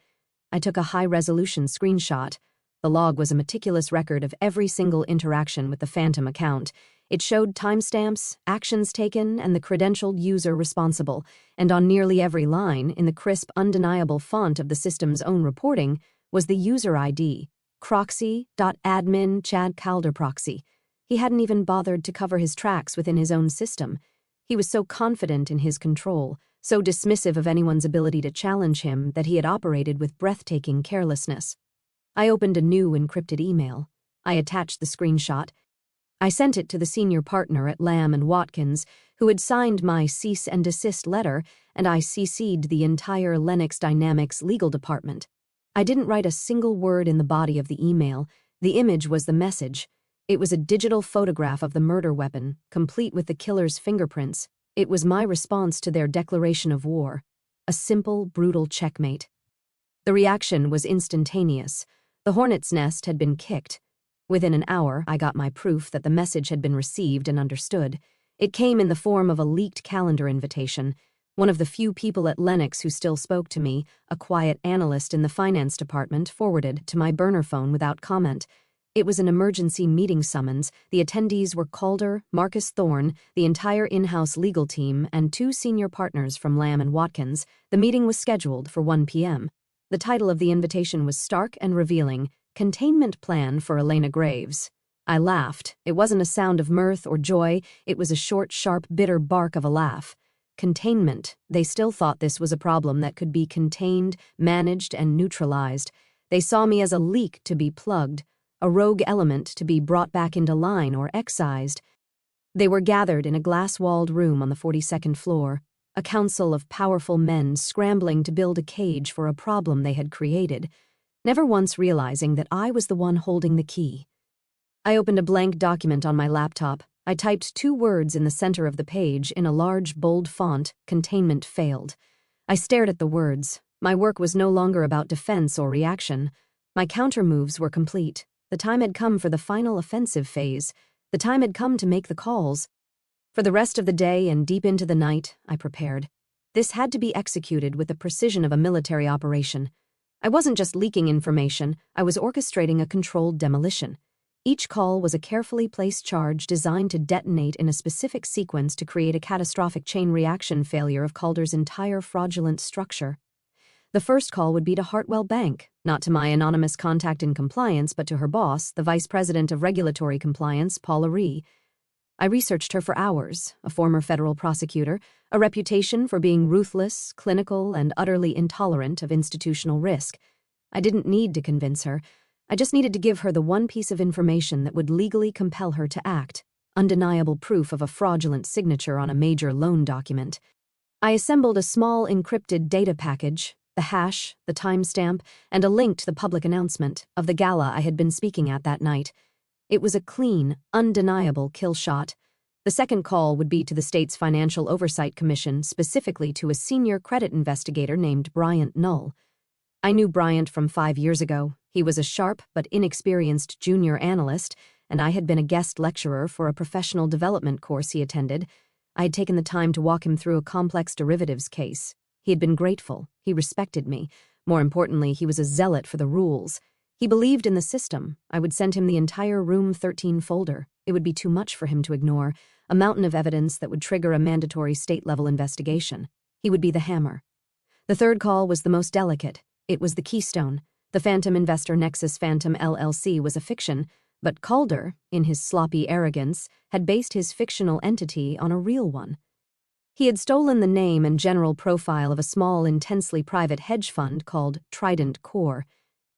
I took a high-resolution screenshot. The log was a meticulous record of every single interaction with the Phantom account. It showed timestamps, actions taken, and the credentialed user responsible, and on nearly every line, in the crisp, undeniable font of the system's own reporting, was the user ID, croxy.admin Chad Calder proxy. He hadn't even bothered to cover his tracks within his own system. He was so confident in his control, so dismissive of anyone's ability to challenge him, that he had operated with breathtaking carelessness. I opened a new encrypted email. I attached the screenshot. I sent it to the senior partner at Lamb and Watkins, who had signed my cease and desist letter, and I CC'd the entire Lennox Dynamics legal department. I didn't write a single word in the body of the email. The image was the message. It was a digital photograph of the murder weapon, complete with the killer's fingerprints. It was my response to their declaration of war. A simple, brutal checkmate. The reaction was instantaneous. The hornet's nest had been kicked. Within an hour, I got my proof that the message had been received and understood. It came in the form of a leaked calendar invitation. One of the few people at Lennox who still spoke to me, a quiet analyst in the finance department, forwarded to my burner phone without comment. It was an emergency meeting summons. The attendees were Calder, Marcus Thorne, the entire in-house legal team, and 2 senior partners from Lamb and Watkins. The meeting was scheduled for 1 p.m. The title of the invitation was stark and revealing, Containment Plan for Elena Graves. I laughed. It wasn't a sound of mirth or joy, it was a short, sharp, bitter bark of a laugh. Containment. They still thought this was a problem that could be contained, managed, and neutralized. They saw me as a leak to be plugged, a rogue element to be brought back into line or excised. They were gathered in a glass-walled room on the 42nd floor, a council of powerful men scrambling to build a cage for a problem they had created, never once realizing that I was the one holding the key. I opened a blank document on my laptop. I typed 2 words in the center of the page in a large, bold font, Containment Failed. I stared at the words. My work was no longer about defense or reaction. My counter-moves were complete. The time had come for the final offensive phase. The time had come to make the calls. For the rest of the day and deep into the night, I prepared. This had to be executed with the precision of a military operation. I wasn't just leaking information, I was orchestrating a controlled demolition. Each call was a carefully placed charge designed to detonate in a specific sequence to create a catastrophic chain reaction failure of Calder's entire fraudulent structure. The first call would be to Hartwell Bank, not to my anonymous contact in compliance, but to her boss, the Vice President of Regulatory Compliance, Paula Rhee. I researched her for hours, a former federal prosecutor, a reputation for being ruthless, clinical, and utterly intolerant of institutional risk. I didn't need to convince her. I just needed to give her the one piece of information that would legally compel her to act, undeniable proof of a fraudulent signature on a major loan document. I assembled a small encrypted data package, the hash, the timestamp, and a link to the public announcement of the gala I had been speaking at that night. It was a clean, undeniable kill shot. The second call would be to the state's Financial Oversight Commission, specifically to a senior credit investigator named Bryant Null. I knew Bryant from 5 years ago. He was a sharp but inexperienced junior analyst, and I had been a guest lecturer for a professional development course he attended. I had taken the time to walk him through a complex derivatives case. He had been grateful. He respected me. More importantly, he was a zealot for the rules. He believed in the system. I would send him the entire Room 13 folder. It would be too much for him to ignore, a mountain of evidence that would trigger a mandatory state-level investigation. He would be the hammer. The third call was the most delicate. It was the keystone. The Phantom Investor Nexus Phantom LLC was a fiction, but Calder, in his sloppy arrogance, had based his fictional entity on a real one. He had stolen the name and general profile of a small, intensely private hedge fund called Trident Core.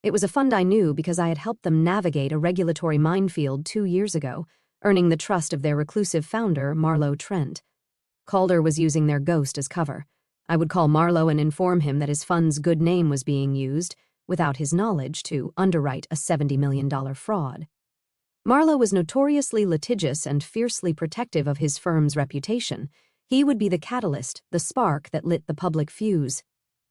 It was a fund I knew because I had helped them navigate a regulatory minefield 2 years ago, earning the trust of their reclusive founder, Marlowe Trent. Calder was using their ghost as cover. I would call Marlowe and inform him that his fund's good name was being used, without his knowledge, to underwrite a $70 million fraud. Marlowe was notoriously litigious and fiercely protective of his firm's reputation. He would be the catalyst, the spark that lit the public fuse.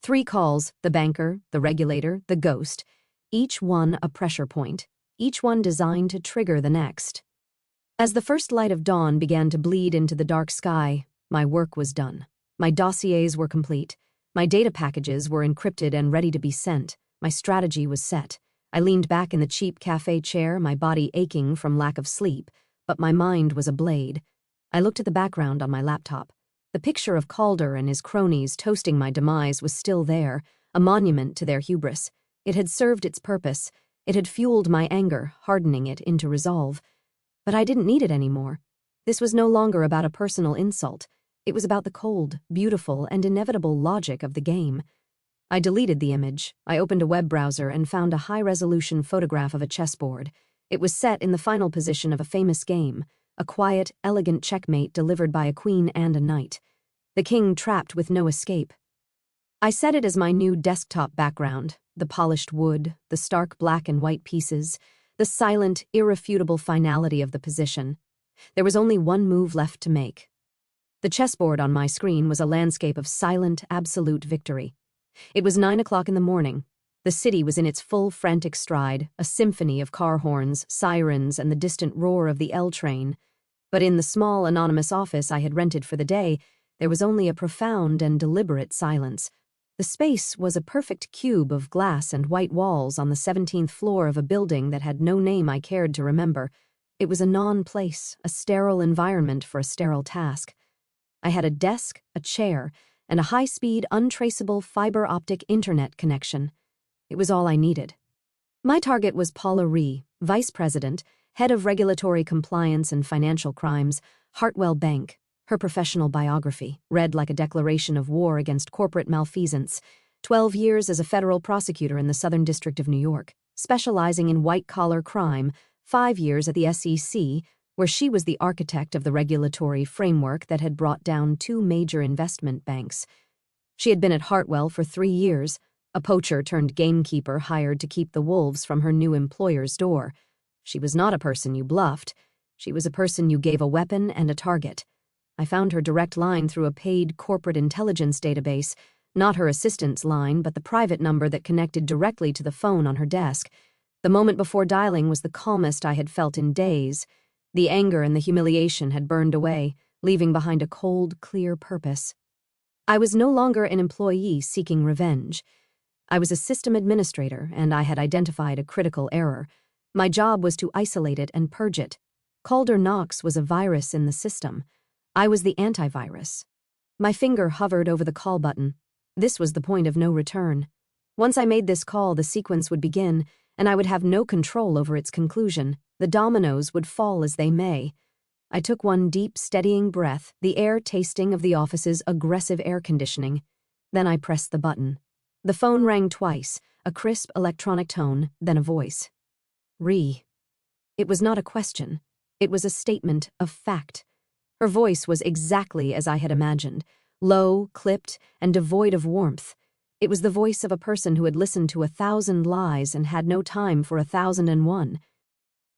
3 calls, the banker, the regulator, the ghost, each one a pressure point, each one designed to trigger the next. As the first light of dawn began to bleed into the dark sky, my work was done. My dossiers were complete. My data packages were encrypted and ready to be sent. My strategy was set. I leaned back in the cheap cafe chair, my body aching from lack of sleep, but my mind was ablade. I looked at the background on my laptop. The picture of Calder and his cronies toasting my demise was still there, a monument to their hubris. It had served its purpose. It had fueled my anger, hardening it into resolve. But I didn't need it anymore. This was no longer about a personal insult. It was about the cold, beautiful, and inevitable logic of the game. I deleted the image. I opened a web browser and found a high-resolution photograph of a chessboard. It was set in the final position of a famous game, a quiet, elegant checkmate delivered by a queen and a knight. The king trapped with no escape. I set it as my new desktop background, the polished wood, the stark black and white pieces, the silent, irrefutable finality of the position. There was only one move left to make. The chessboard on my screen was a landscape of silent, absolute victory. It was 9 o'clock in the morning. The city was in its full frantic stride, a symphony of car horns, sirens, and the distant roar of the L train. But in the small, anonymous office I had rented for the day, there was only a profound and deliberate silence. The space was a perfect cube of glass and white walls on the 17th floor of a building that had no name I cared to remember. It was a non-place, a sterile environment for a sterile task. I had a desk, a chair, and a high-speed, untraceable fiber-optic internet connection. It was all I needed. My target was Paula Rhee, Vice President, Head of Regulatory Compliance and Financial Crimes, Hartwell Bank. Her professional biography, read like a declaration of war against corporate malfeasance. 12 years as a federal prosecutor in the Southern District of New York, specializing in white-collar crime, 5 years at the SEC, where she was the architect of the regulatory framework that had brought down 2 major investment banks. She had been at Hartwell for 3 years, a poacher turned gamekeeper hired to keep the wolves from her new employer's door. She was not a person you bluffed. She was a person you gave a weapon and a target. I found her direct line through a paid corporate intelligence database, not her assistant's line, but the private number that connected directly to the phone on her desk. The moment before dialing was the calmest I had felt in days. The anger and the humiliation had burned away, leaving behind a cold, clear purpose. I was no longer an employee seeking revenge. I was a system administrator, and I had identified a critical error. My job was to isolate it and purge it. Calder Knox was a virus in the system. I was the antivirus. My finger hovered over the call button. This was the point of no return. Once I made this call, the sequence would begin, and I would have no control over its conclusion. The dominoes would fall as they may. I took one deep, steadying breath, the air tasting of the office's aggressive air conditioning. Then I pressed the button. The phone rang twice, a crisp electronic tone, then a voice. Rhee. It was not a question. It was a statement of fact. Her voice was exactly as I had imagined, low, clipped, and devoid of warmth. It was the voice of a person who had listened to 1,000 lies and had no time for 1,001.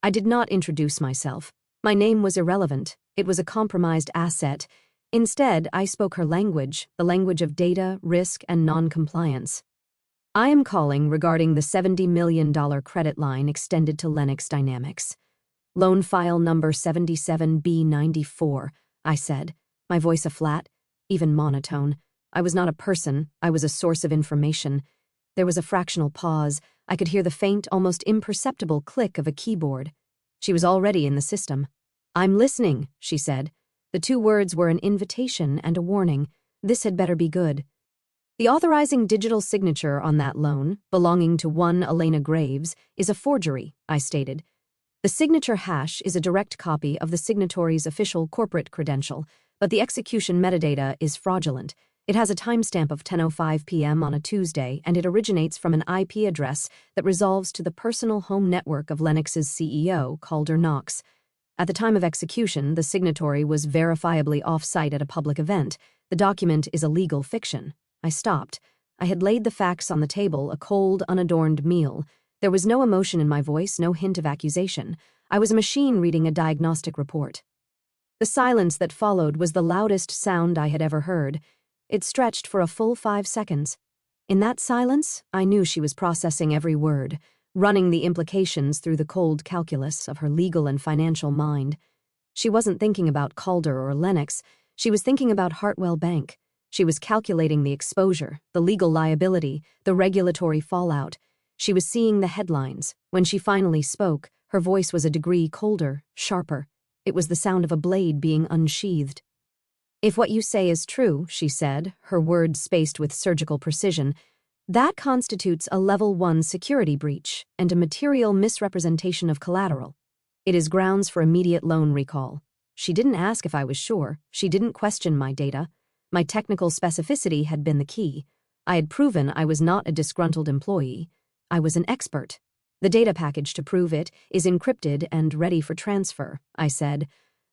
I did not introduce myself. My name was irrelevant. It was a compromised asset. Instead, I spoke her language, the language of data, risk, and non-compliance. I am calling regarding the $70 million credit line extended to Lennox Dynamics. Loan file number 77B94, I said, my voice a flat, even monotone. I was not a person, I was a source of information. There was a fractional pause. I could hear the faint, almost imperceptible click of a keyboard. She was already in the system. I'm listening, she said. The 2 words were an invitation and a warning. This had better be good. The authorizing digital signature on that loan, belonging to one Elena Graves, is a forgery, I stated. The signature hash is a direct copy of the signatory's official corporate credential, but the execution metadata is fraudulent. It has a timestamp of 10:05 p.m. on a Tuesday, and it originates from an IP address that resolves to the personal home network of Lennox's CEO, Calder Knox. At the time of execution, the signatory was verifiably off-site at a public event. The document is a legal fiction. I stopped. I had laid the facts on the table, a cold, unadorned meal. There was no emotion in my voice, no hint of accusation. I was a machine reading a diagnostic report. The silence that followed was the loudest sound I had ever heard. It stretched for a full 5 seconds. In that silence, I knew she was processing every word, running the implications through the cold calculus of her legal and financial mind. She wasn't thinking about Calder or Lennox. She was thinking about Hartwell Bank. She was calculating the exposure, the legal liability, the regulatory fallout. She was seeing the headlines. When she finally spoke, her voice was a degree colder, sharper. It was the sound of a blade being unsheathed. If what you say is true, she said, her words spaced with surgical precision, that constitutes a Level 1 security breach and a material misrepresentation of collateral. It is grounds for immediate loan recall. She didn't ask if I was sure. She didn't question my data. My technical specificity had been the key. I had proven I was not a disgruntled employee. I was an expert. The data package to prove it is encrypted and ready for transfer, I said.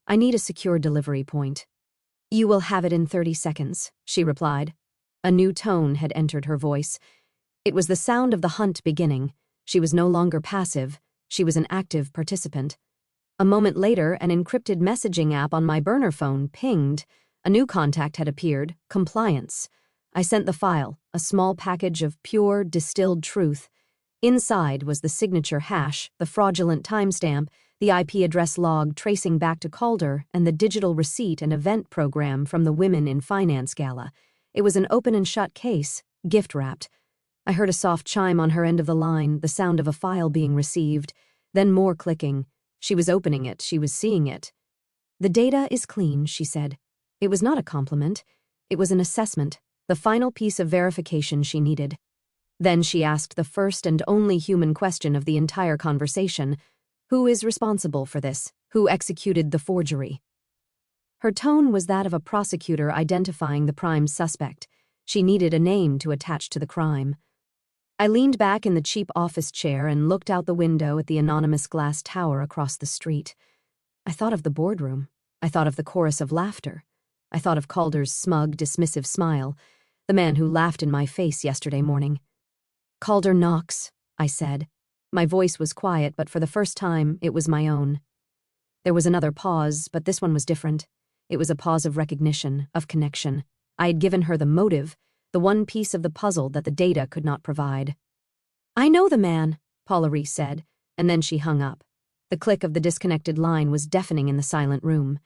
I need a secure delivery point. You will have it in 30 seconds, she replied. A new tone had entered her voice. It was the sound of the hunt beginning. She was no longer passive. She was an active participant. A moment later, an encrypted messaging app on my burner phone pinged. A new contact had appeared, compliance. I sent the file, a small package of pure, distilled truth. Inside was the signature hash, the fraudulent timestamp, the IP address log tracing back to Calder, and the digital receipt and event program from the Women in Finance Gala. It was an open and shut case, gift-wrapped. I heard a soft chime on her end of the line, the sound of a file being received, then more clicking. She was opening it, she was seeing it. "The data is clean," she said. It was not a compliment. It was an assessment, the final piece of verification she needed. Then she asked the first and only human question of the entire conversation. Who is responsible for this? Who executed the forgery? Her tone was that of a prosecutor identifying the prime suspect. She needed a name to attach to the crime. I leaned back in the cheap office chair and looked out the window at the anonymous glass tower across the street. I thought of the boardroom. I thought of the chorus of laughter. I thought of Calder's smug, dismissive smile, the man who laughed in my face yesterday morning. "Calder Knox," I said. My voice was quiet, but for the first time, it was my own. There was another pause, but this one was different. It was a pause of recognition, of connection. I had given her the motive, the one piece of the puzzle that the data could not provide. "I know the man," Paula Reese said, and then she hung up. The click of the disconnected line was deafening in the silent room.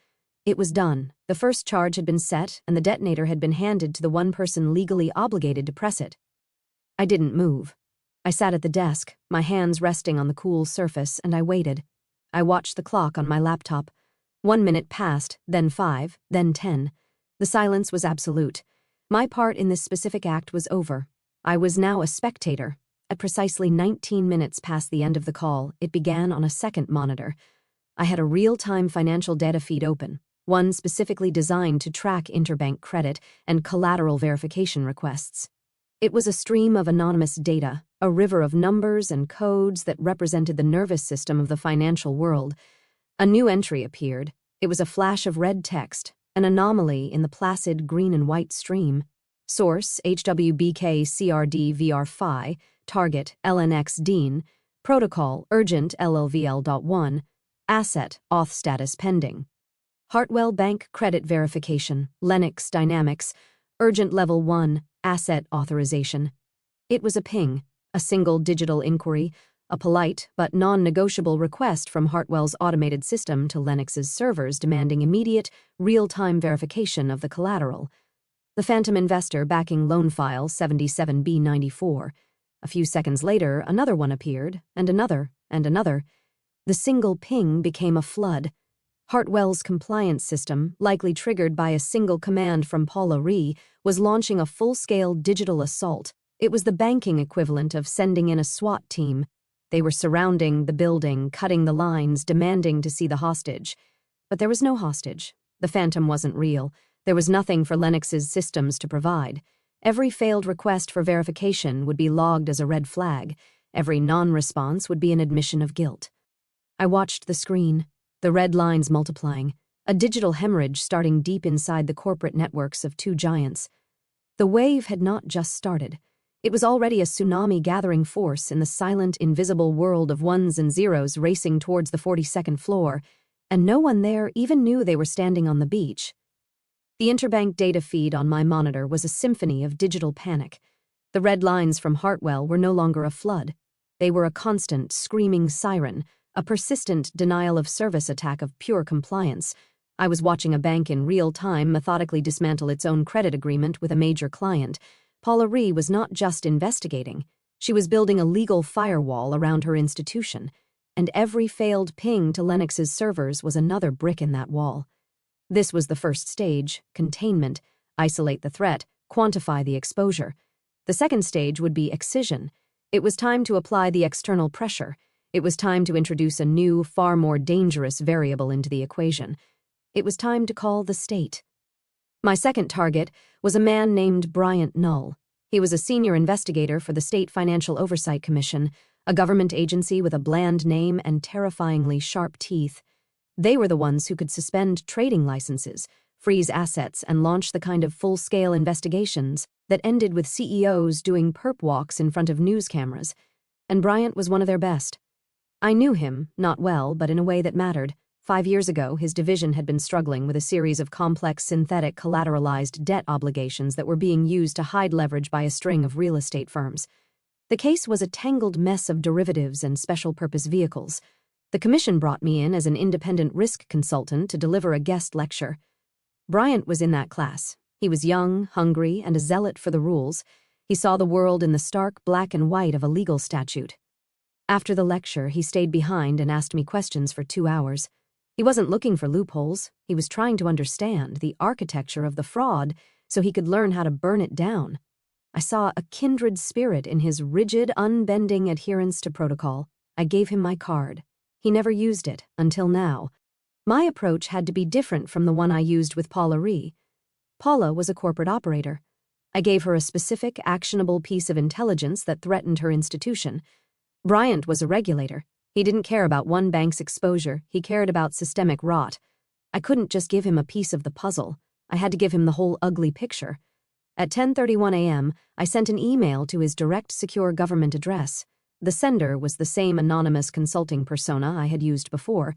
It was done. The first charge had been set, and the detonator had been handed to the one person legally obligated to press it. I didn't move. I sat at the desk, my hands resting on the cool surface, and I waited. I watched the clock on my laptop. 1 minute passed, then 5, then 10. The silence was absolute. My part in this specific act was over. I was now a spectator. At precisely 19 minutes past the end of the call, it began on a second monitor. I had a real-time financial data feed open, one specifically designed to track interbank credit and collateral verification requests. It was a stream of anonymous data, a river of numbers and codes that represented the nervous system of the financial world. A new entry appeared. It was a flash of red text, an anomaly in the placid green and white stream. Source, HWBK CRD VR5, target, LNX Dean, protocol, urgent, LLVL.1, asset, auth status pending. Hartwell Bank credit verification, Lennox Dynamics, urgent level 1, asset authorization. It was a ping, a single digital inquiry, a polite but non-negotiable request from Hartwell's automated system to Lennox's servers demanding immediate, real-time verification of the collateral. The phantom investor backing loan file 77B94. A few seconds later, another one appeared, and another, and another. The single ping became a flood. Hartwell's compliance system, likely triggered by a single command from Paula Ree, was launching a full-scale digital assault. It was the banking equivalent of sending in a SWAT team. They were surrounding the building, cutting the lines, demanding to see the hostage. But there was no hostage. The phantom wasn't real. There was nothing for Lennox's systems to provide. Every failed request for verification would be logged as a red flag. Every non-response would be an admission of guilt. I watched the screen, the red lines multiplying, a digital hemorrhage starting deep inside the corporate networks of two giants. The wave had not just started. It was already a tsunami gathering force in the silent, invisible world of ones and zeros racing towards the 42nd floor, and no one there even knew they were standing on the beach. The interbank data feed on my monitor was a symphony of digital panic. The red lines from Hartwell were no longer a flood. They were a constant, screaming siren, a persistent denial-of-service attack of pure compliance. I was watching a bank in real time methodically dismantle its own credit agreement with a major client. Paula Ree was not just investigating. She was building a legal firewall around her institution, and every failed ping to Lennox's servers was another brick in that wall. This was the first stage, containment, isolate the threat, quantify the exposure. The second stage would be excision. It was time to apply the external pressure. It was time to introduce a new, far more dangerous variable into the equation. It was time to call the state. My second target was a man named Bryant Null. He was a senior investigator for the State Financial Oversight Commission, a government agency with a bland name and terrifyingly sharp teeth. They were the ones who could suspend trading licenses, freeze assets, and launch the kind of full-scale investigations that ended with CEOs doing perp walks in front of news cameras. And Bryant was one of their best. I knew him, not well, but in a way that mattered. 5 years ago, his division had been struggling with a series of complex synthetic collateralized debt obligations that were being used to hide leverage by a string of real estate firms. The case was a tangled mess of derivatives and special-purpose vehicles. The commission brought me in as an independent risk consultant to deliver a guest lecture. Bryant was in that class. He was young, hungry, and a zealot for the rules. He saw the world in the stark black and white of a legal statute. After the lecture, he stayed behind and asked me questions for 2 hours. He wasn't looking for loopholes. He was trying to understand the architecture of the fraud so he could learn how to burn it down. I saw a kindred spirit in his rigid, unbending adherence to protocol. I gave him my card. He never used it, until now. My approach had to be different from the one I used with Paula Ree. Paula was a corporate operator. I gave her a specific, actionable piece of intelligence that threatened her institution. Bryant was a regulator. He didn't care about one bank's exposure. He cared about systemic rot. I couldn't just give him a piece of the puzzle. I had to give him the whole ugly picture. At 10:31 a.m., I sent an email to his direct secure government address. The sender was the same anonymous consulting persona I had used before.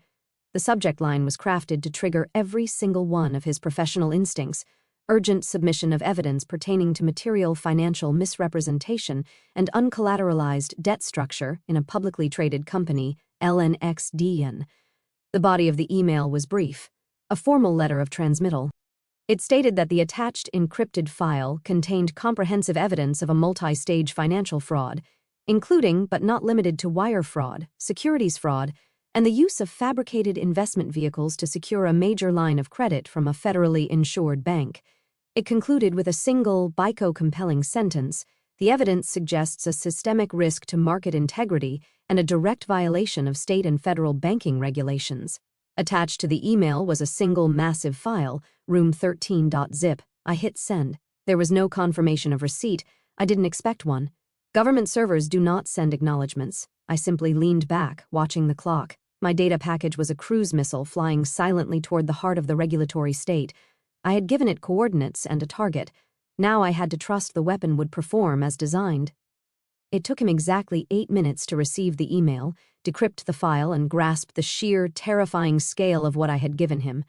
The subject line was crafted to trigger every single one of his professional instincts: urgent submission of evidence pertaining to material financial misrepresentation and uncollateralized debt structure in a publicly traded company, LNXDN. The body of the email was brief, a formal letter of transmittal. It stated that the attached encrypted file contained comprehensive evidence of a multi-stage financial fraud, including but not limited to wire fraud, securities fraud, and the use of fabricated investment vehicles to secure a major line of credit from a federally insured bank. It concluded with a single, BICO-compelling sentence: the evidence suggests a systemic risk to market integrity and a direct violation of state and federal banking regulations. Attached to the email was a single massive file, room13.zip. I hit send. There was no confirmation of receipt. I didn't expect one. Government servers do not send acknowledgments. I simply leaned back, watching the clock. My data package was a cruise missile flying silently toward the heart of the regulatory state. I had given it coordinates and a target. Now I had to trust the weapon would perform as designed. It took him exactly 8 minutes to receive the email, decrypt the file, and grasp the sheer, terrifying scale of what I had given him.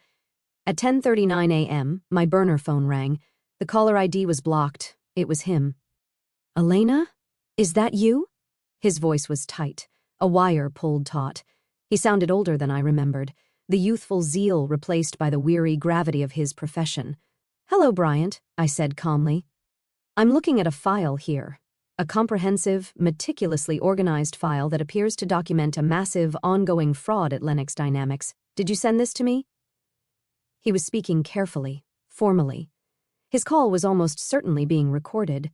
At 10:39 a.m., my burner phone rang. The caller ID was blocked. It was him. "Elena? Is that you?" His voice was tight, a wire pulled taut. He sounded older than I remembered, the youthful zeal replaced by the weary gravity of his profession. "Hello, Bryant," I said calmly. "I'm looking at a file here. A comprehensive, meticulously organized file that appears to document a massive, ongoing fraud at Lennox Dynamics. Did you send this to me?" He was speaking carefully, formally. His call was almost certainly being recorded.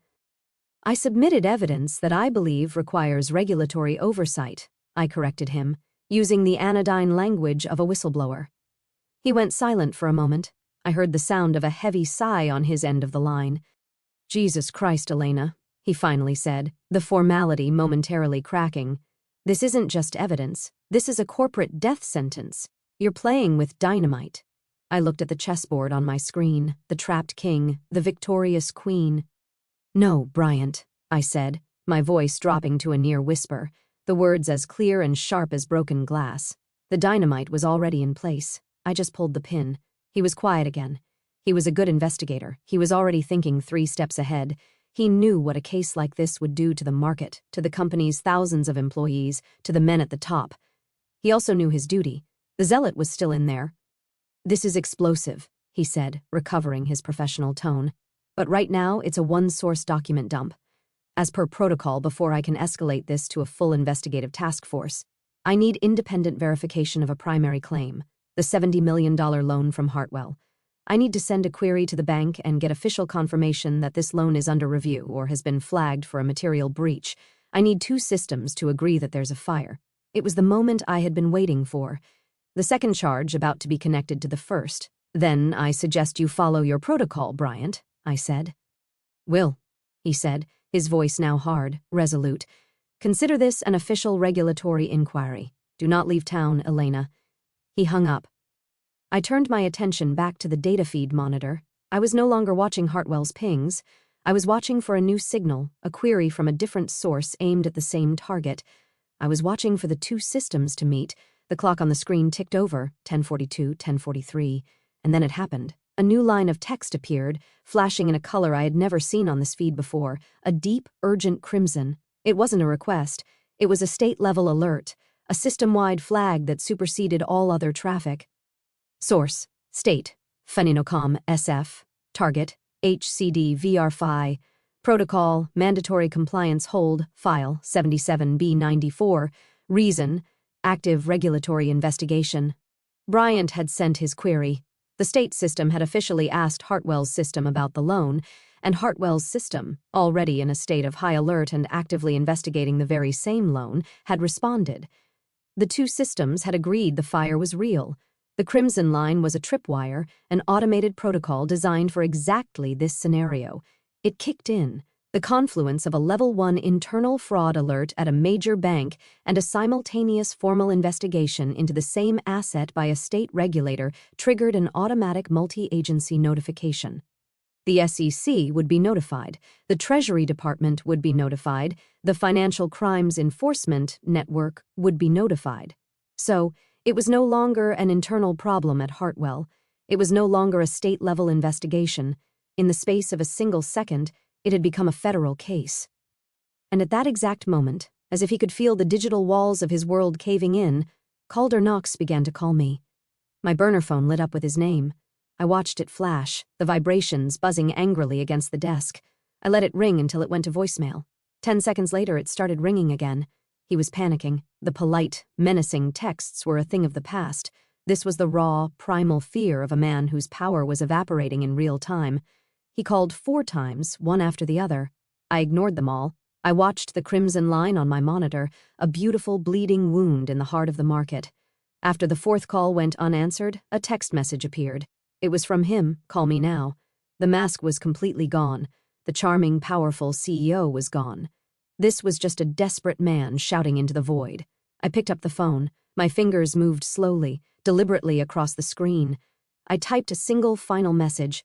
"I submitted evidence that I believe requires regulatory oversight," I corrected him, using the anodyne language of a whistleblower. He went silent for a moment. I heard the sound of a heavy sigh on his end of the line. "Jesus Christ, Elena," he finally said, the formality momentarily cracking. "This isn't just evidence. This is a corporate death sentence. You're playing with dynamite." I looked at the chessboard on my screen, the trapped king, the victorious queen. "No, Bryant," I said, my voice dropping to a near whisper, the words as clear and sharp as broken glass. The dynamite was already in place. I just pulled the pin. He was quiet again. He was a good investigator. He was already thinking 3 steps ahead. He knew what a case like this would do to the market, to the company's thousands of employees, to the men at the top. He also knew his duty. The zealot was still in there. "This is explosive," he said, recovering his professional tone. "But right now, it's a one-source document dump. As per protocol, before I can escalate this to a full investigative task force, I need independent verification of a primary claim, the $70 million loan from Hartwell. I need to send a query to the bank and get official confirmation that this loan is under review or has been flagged for a material breach. I need 2 systems to agree that there's a fire." It was the moment I had been waiting for. The second charge about to be connected to the first. "Then I suggest you follow your protocol, Bryant," I said. "Will," he said, his voice now hard, resolute. "Consider this an official regulatory inquiry. Do not leave town, Elena." He hung up. I turned my attention back to the data feed monitor. I was no longer watching Hartwell's pings. I was watching for a new signal, a query from a different source aimed at the same target. I was watching for the 2 systems to meet. The clock on the screen ticked over, 10:42, 10:43, and then it happened. A new line of text appeared, flashing in a color I had never seen on this feed before, a deep, urgent crimson. It wasn't a request. It was a state-level alert, a system-wide flag that superseded all other traffic. Source: State, Feninocom SF, Target, HCD VR5, Protocol, Mandatory Compliance Hold, File 77B94, Reason, Active Regulatory Investigation. Bryant had sent his query. The state system had officially asked Hartwell's system about the loan, and Hartwell's system, already in a state of high alert and actively investigating the very same loan, had responded. The two systems had agreed the fire was real. The Crimson Line was a tripwire, an automated protocol designed for exactly this scenario. It kicked in, the confluence of a Level 1 internal fraud alert at a major bank and a simultaneous formal investigation into the same asset by a state regulator triggered an automatic multi-agency notification. The SEC would be notified, the Treasury Department would be notified, the Financial Crimes Enforcement Network would be notified. So, it was no longer an internal problem at Hartwell. It was no longer a state-level investigation. In the space of a single second, it had become a federal case. And at that exact moment, as if he could feel the digital walls of his world caving in, Calder Knox began to call me. My burner phone lit up with his name. I watched it flash, the vibrations buzzing angrily against the desk. I let it ring until it went to voicemail. 10 seconds later, it started ringing again. He was panicking. The polite, menacing texts were a thing of the past. This was the raw, primal fear of a man whose power was evaporating in real time. He called 4 times, one after the other. I ignored them all. I watched the Crimson Line on my monitor, a beautiful bleeding wound in the heart of the market. After the 4th call went unanswered, a text message appeared. It was from him, call me now. The mask was completely gone. The charming, powerful CEO was gone. This was just a desperate man shouting into the void. I picked up the phone. My fingers moved slowly, deliberately across the screen. I typed a single final message.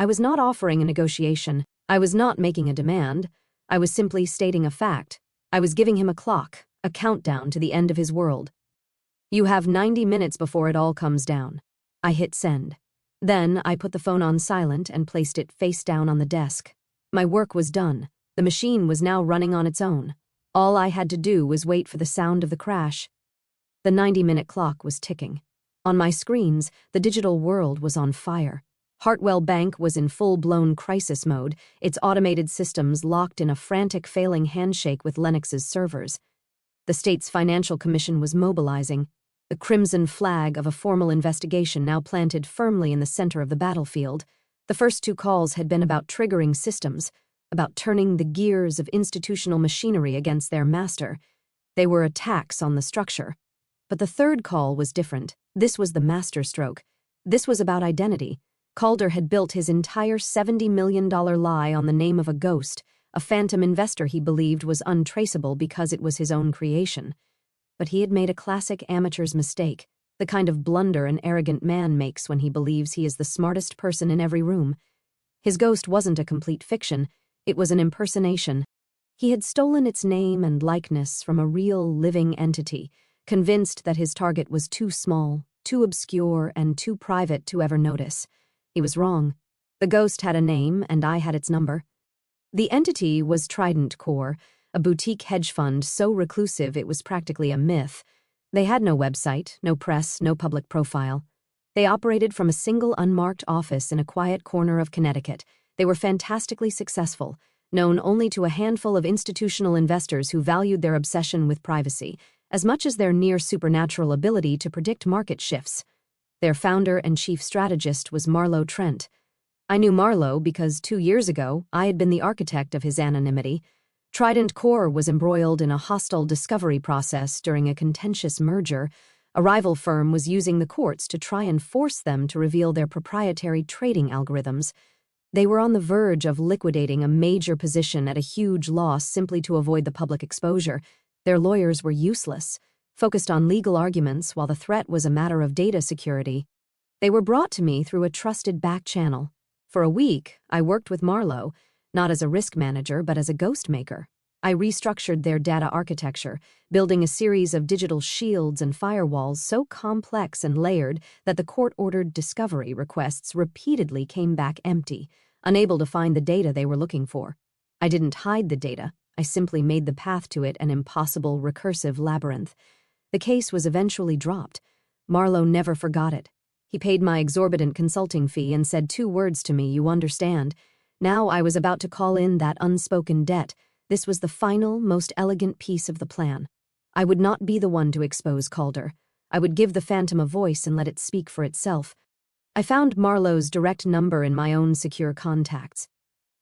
I was not offering a negotiation. I was not making a demand. I was simply stating a fact. I was giving him a clock, a countdown to the end of his world. You have 90 minutes before it all comes down. I hit send. Then I put the phone on silent and placed it face down on the desk. My work was done. The machine was now running on its own. All I had to do was wait for the sound of the crash. The 90-minute clock was ticking. On my screens, the digital world was on fire. Hartwell Bank was in full-blown crisis mode, its automated systems locked in a frantic failing handshake with Lennox's servers. The state's financial commission was mobilizing. The crimson flag of a formal investigation now planted firmly in the center of the battlefield. The first 2 calls had been about triggering systems, about turning the gears of institutional machinery against their master. They were attacks on the structure. But the 3rd call was different. This was the masterstroke. This was about identity. Calder had built his entire $70 million lie on the name of a ghost, a phantom investor he believed was untraceable because it was his own creation. But he had made a classic amateur's mistake, the kind of blunder an arrogant man makes when he believes he is the smartest person in every room. His ghost wasn't a complete fiction, it was an impersonation. He had stolen its name and likeness from a real, living entity, convinced that his target was too small, too obscure, and too private to ever notice. He was wrong. The ghost had a name, and I had its number. The entity was Trident Core, a boutique hedge fund so reclusive it was practically a myth. They had no website, no press, no public profile. They operated from a single unmarked office in a quiet corner of Connecticut. They were fantastically successful, known only to a handful of institutional investors who valued their obsession with privacy, as much as their near-supernatural ability to predict market shifts. Their founder and chief strategist was Marlowe Trent. I knew Marlowe because 2 years ago I had been the architect of his anonymity. Trident Core was embroiled in a hostile discovery process during a contentious merger. A rival firm was using the courts to try and force them to reveal their proprietary trading algorithms. They were on the verge of liquidating a major position at a huge loss simply to avoid the public exposure. Their lawyers were useless, focused on legal arguments while the threat was a matter of data security. They were brought to me through a trusted back channel. For a week, I worked with Marlowe, not as a risk manager but as a ghost maker. I restructured their data architecture, building a series of digital shields and firewalls so complex and layered that the court-ordered discovery requests repeatedly came back empty, unable to find the data they were looking for. I didn't hide the data, I simply made the path to it an impossible recursive labyrinth. The case was eventually dropped. Marlowe never forgot it. He paid my exorbitant consulting fee and said 2 words to me, "You understand." Now I was about to call in that unspoken debt. This was the final, most elegant piece of the plan. I would not be the one to expose Calder. I would give the phantom a voice and let it speak for itself. I found Marlowe's direct number in my own secure contacts.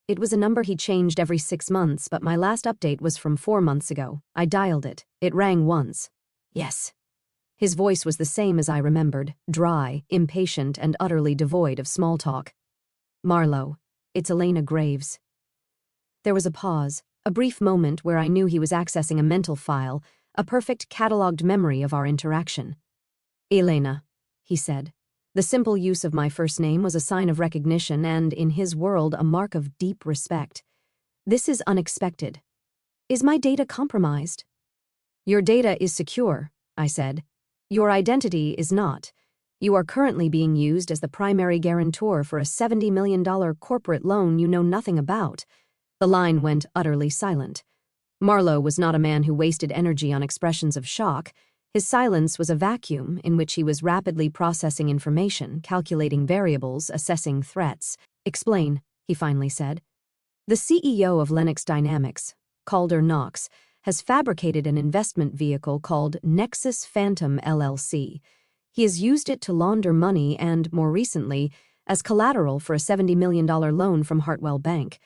It was a number he changed every 6 months, but my last update was from 4 months ago. I dialed it. It rang once. Yes. His voice was the same as I remembered, dry, impatient, and utterly devoid of small talk. Marlowe, it's Elena Graves. There was a pause, a brief moment where I knew he was accessing a mental file, a perfect catalogued memory of our interaction. Elena, he said. The simple use of my first name was a sign of recognition and, in his world, a mark of deep respect. This is unexpected. Is my data compromised? Your data is secure, I said. Your identity is not. You are currently being used as the primary guarantor for a $70 million corporate loan you know nothing about. The line went utterly silent. Marlowe was not a man who wasted energy on expressions of shock. His silence was a vacuum in which he was rapidly processing information, calculating variables, assessing threats. Explain, he finally said. The CEO of Lennox Dynamics, Calder Knox, has fabricated an investment vehicle called Nexus Phantom LLC. He has used it to launder money and, more recently, as collateral for a $70 million loan from Hartwell Bank.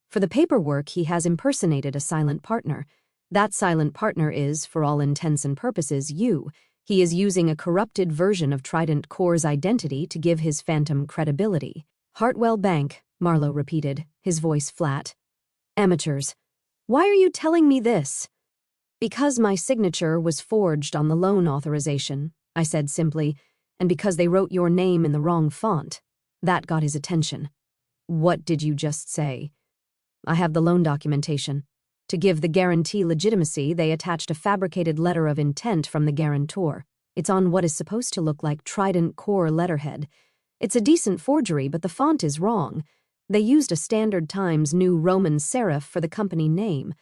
For the paperwork, he has impersonated a silent partner. That silent partner is, for all intents and purposes, you. He is using a corrupted version of Trident Core's identity to give his phantom credibility. Hartwell Bank, Marlowe repeated, his voice flat. Amateurs. Why are you telling me this? Because my signature was forged on the loan authorization, I said simply, and because they wrote your name in the wrong font. That got his attention. What did you just say? I have the loan documentation. To give the guarantee legitimacy, they attached a fabricated letter of intent from the guarantor. It's on what is supposed to look like Trident Core letterhead. It's a decent forgery, but the font is wrong. They used a Standard Times New Roman serif for the company name.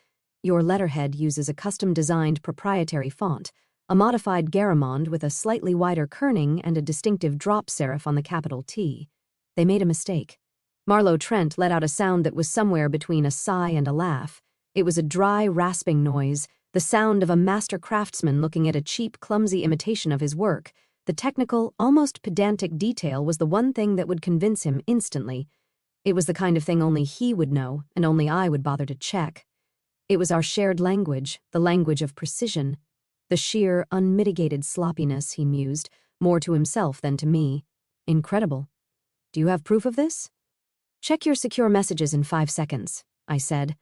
Your letterhead uses a custom-designed proprietary font, a modified Garamond with a slightly wider kerning and a distinctive drop serif on the capital T. They made a mistake. Marlowe Trent let out a sound that was somewhere between a sigh and a laugh. It was a dry, rasping noise, the sound of a master craftsman looking at a cheap, clumsy imitation of his work. The technical, almost pedantic detail was the one thing that would convince him instantly. It was the kind of thing only he would know, and only I would bother to check. It was our shared language, the language of precision. The sheer, unmitigated sloppiness, he mused, more to himself than to me. Incredible. Do you have proof of this? Check your secure messages in 5 seconds, I said.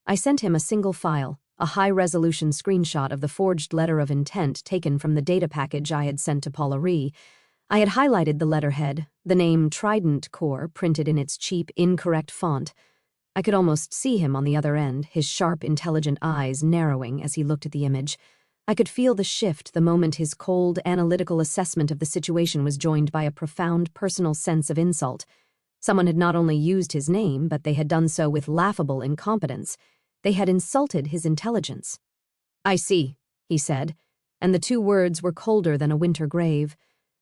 I sent him a single file, a high-resolution screenshot of the forged letter of intent taken from the data package I had sent to Paula Ree. I had highlighted the letterhead, the name Trident Core printed in its cheap, incorrect font. I could almost see him on the other end, his sharp, intelligent eyes narrowing as he looked at the image. I could feel the shift the moment his cold, analytical assessment of the situation was joined by a profound personal sense of insult. Someone had not only used his name, but they had done so with laughable incompetence. They had insulted his intelligence. I see, he said, and the 2 words were colder than a winter grave.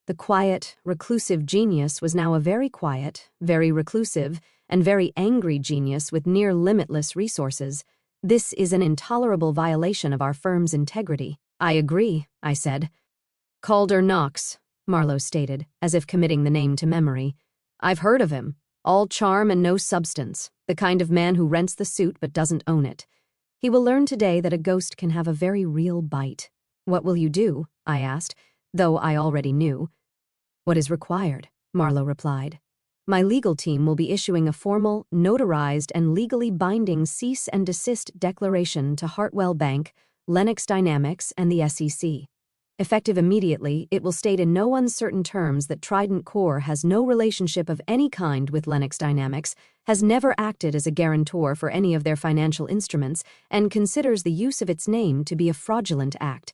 The quiet, reclusive genius was now a very quiet, very reclusive, and very angry genius with near limitless resources. This is an intolerable violation of our firm's integrity. I agree, I said. Calder Knox, Marlowe stated, as if committing the name to memory. I've heard of him. All charm and no substance, the kind of man who rents the suit but doesn't own it. He will learn today that a ghost can have a very real bite. What will you do? I asked, though I already knew. What is required? Marlowe replied. My legal team will be issuing a formal, notarized, and legally binding cease and desist declaration to Hartwell Bank, Lennox Dynamics, and the SEC. Effective immediately, it will state in no uncertain terms that Trident Core has no relationship of any kind with Lennox Dynamics, has never acted as a guarantor for any of their financial instruments, and considers the use of its name to be a fraudulent act.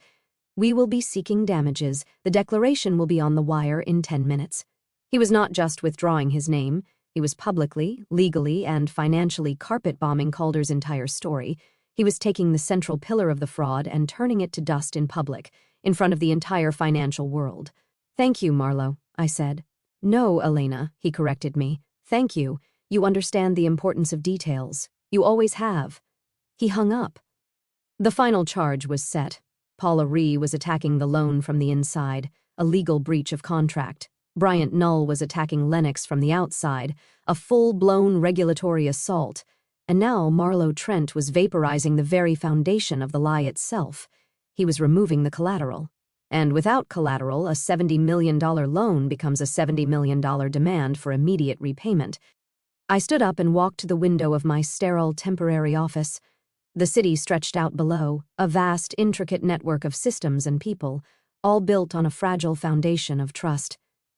We will be seeking damages. The declaration will be on the wire in 10 minutes. He was not just withdrawing his name. He was publicly, legally, and financially carpet-bombing Calder's entire story. He was taking the central pillar of the fraud and turning it to dust in public, in front of the entire financial world. Thank you, Marlowe, I said. No, Elena, he corrected me. Thank you. You understand the importance of details. You always have." He hung up. The final charge was set. Paula Ree was attacking the loan from the inside, a legal breach of contract. Bryant Null was attacking Lennox from the outside, a full-blown regulatory assault. And now Marlo Trent was vaporizing the very foundation of the lie itself. He was removing the collateral. And without collateral, a $70 million loan becomes a $70 million demand for immediate repayment. I stood up and walked to the window of my sterile temporary office. The city stretched out below, a vast, intricate network of systems and people, all built on a fragile foundation of trust.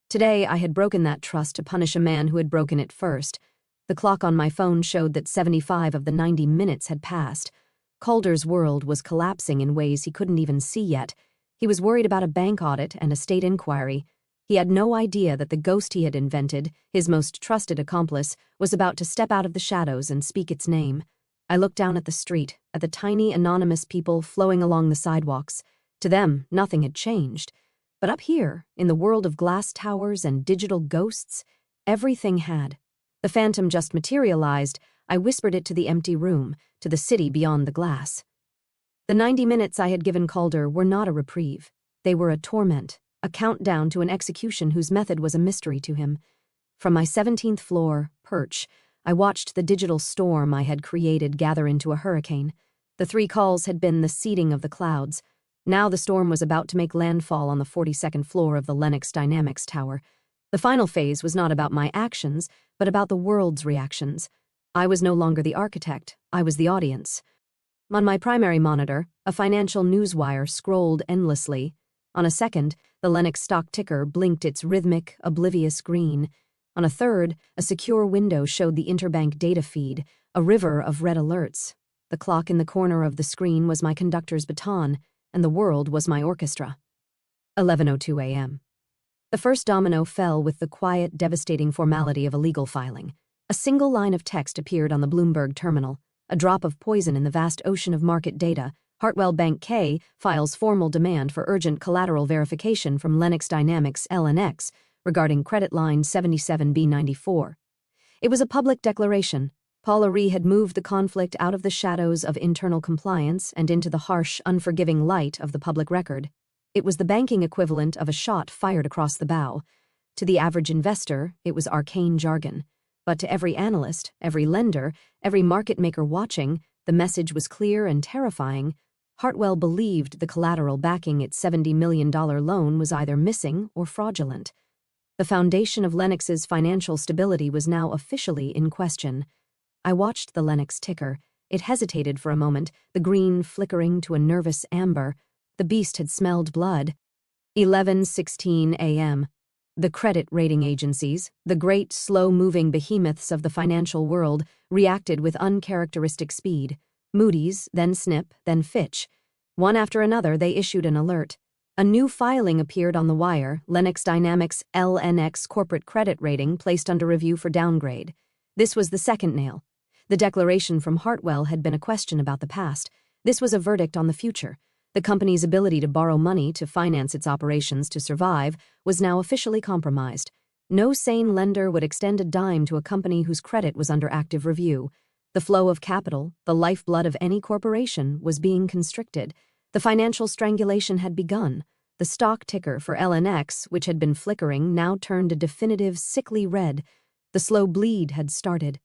Today, I had broken that trust to punish a man who had broken it first. The clock on my phone showed that 75 of the 90 minutes had passed. Calder's world was collapsing in ways he couldn't even see yet. He was worried about a bank audit and a state inquiry. He had no idea that the ghost he had invented, his most trusted accomplice, was about to step out of the shadows and speak its name. I looked down at the street, at the tiny, anonymous people flowing along the sidewalks. To them, nothing had changed. But up here, in the world of glass towers and digital ghosts, everything had. The phantom just materialized. I whispered it to the empty room, to the city beyond the glass. The 90 minutes I had given Calder were not a reprieve. They were a torment, a countdown to an execution whose method was a mystery to him. From my 17th floor, perch, I watched the digital storm I had created gather into a hurricane. The 3 calls had been the seeding of the clouds. Now the storm was about to make landfall on the 42nd floor of the Lennox Dynamics Tower. The final phase was not about my actions, but about the world's reactions. I was no longer the architect, I was the audience. On my primary monitor, a financial newswire scrolled endlessly. On a second, the Lennox stock ticker blinked its rhythmic, oblivious green. On a third, a secure window showed the interbank data feed, a river of red alerts. The clock in the corner of the screen was my conductor's baton, and the world was my orchestra. 11:02 a.m. The first domino fell with the quiet, devastating formality of a legal filing. A single line of text appeared on the Bloomberg terminal, a drop of poison in the vast ocean of market data. Hartwell Bank K files formal demand for urgent collateral verification from Lennox Dynamics LNX regarding credit line 77B94. It was a public declaration. Paula Ree had moved the conflict out of the shadows of internal compliance and into the harsh, unforgiving light of the public record. It was the banking equivalent of a shot fired across the bow. To the average investor, it was arcane jargon. But to every analyst, every lender, every market maker watching, the message was clear and terrifying. Hartwell believed the collateral backing its $70 million loan was either missing or fraudulent. The foundation of Lennox's financial stability was now officially in question. I watched the Lennox ticker. It hesitated for a moment, the green flickering to a nervous amber. The beast had smelled blood. 11:16 a.m. The credit rating agencies, the great, slow-moving behemoths of the financial world, reacted with uncharacteristic speed. Moody's, then Snip, then Fitch. One after another, they issued an alert. A new filing appeared on the wire, Lennox Dynamics LNX corporate credit rating placed under review for downgrade. This was the second nail. The declaration from Hartwell had been a question about the past. This was a verdict on the future. The company's ability to borrow money to finance its operations to survive was now officially compromised. No sane lender would extend a dime to a company whose credit was under active review. The flow of capital, the lifeblood of any corporation, was being constricted. The financial strangulation had begun. The stock ticker for LNX, which had been flickering, now turned a definitive, sickly red. The slow bleed had started.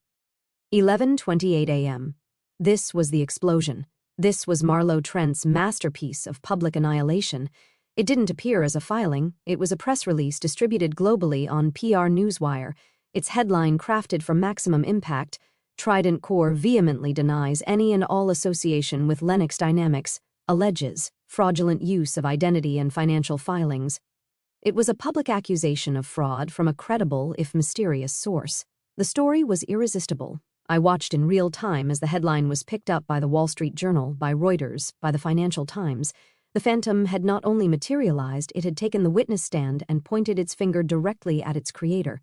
11:28 a.m. This was the explosion. This was Marlo Trent's masterpiece of public annihilation. It didn't appear as a filing. It was a press release distributed globally on PR Newswire. Its headline crafted for maximum impact: Trident Core vehemently denies any and all association with Lennox Dynamics, alleges fraudulent use of identity and financial filings. It was a public accusation of fraud from a credible, if mysterious, source. The story was irresistible. I watched in real time as the headline was picked up by the Wall Street Journal, by Reuters, by the Financial Times. The phantom had not only materialized, it had taken the witness stand and pointed its finger directly at its creator.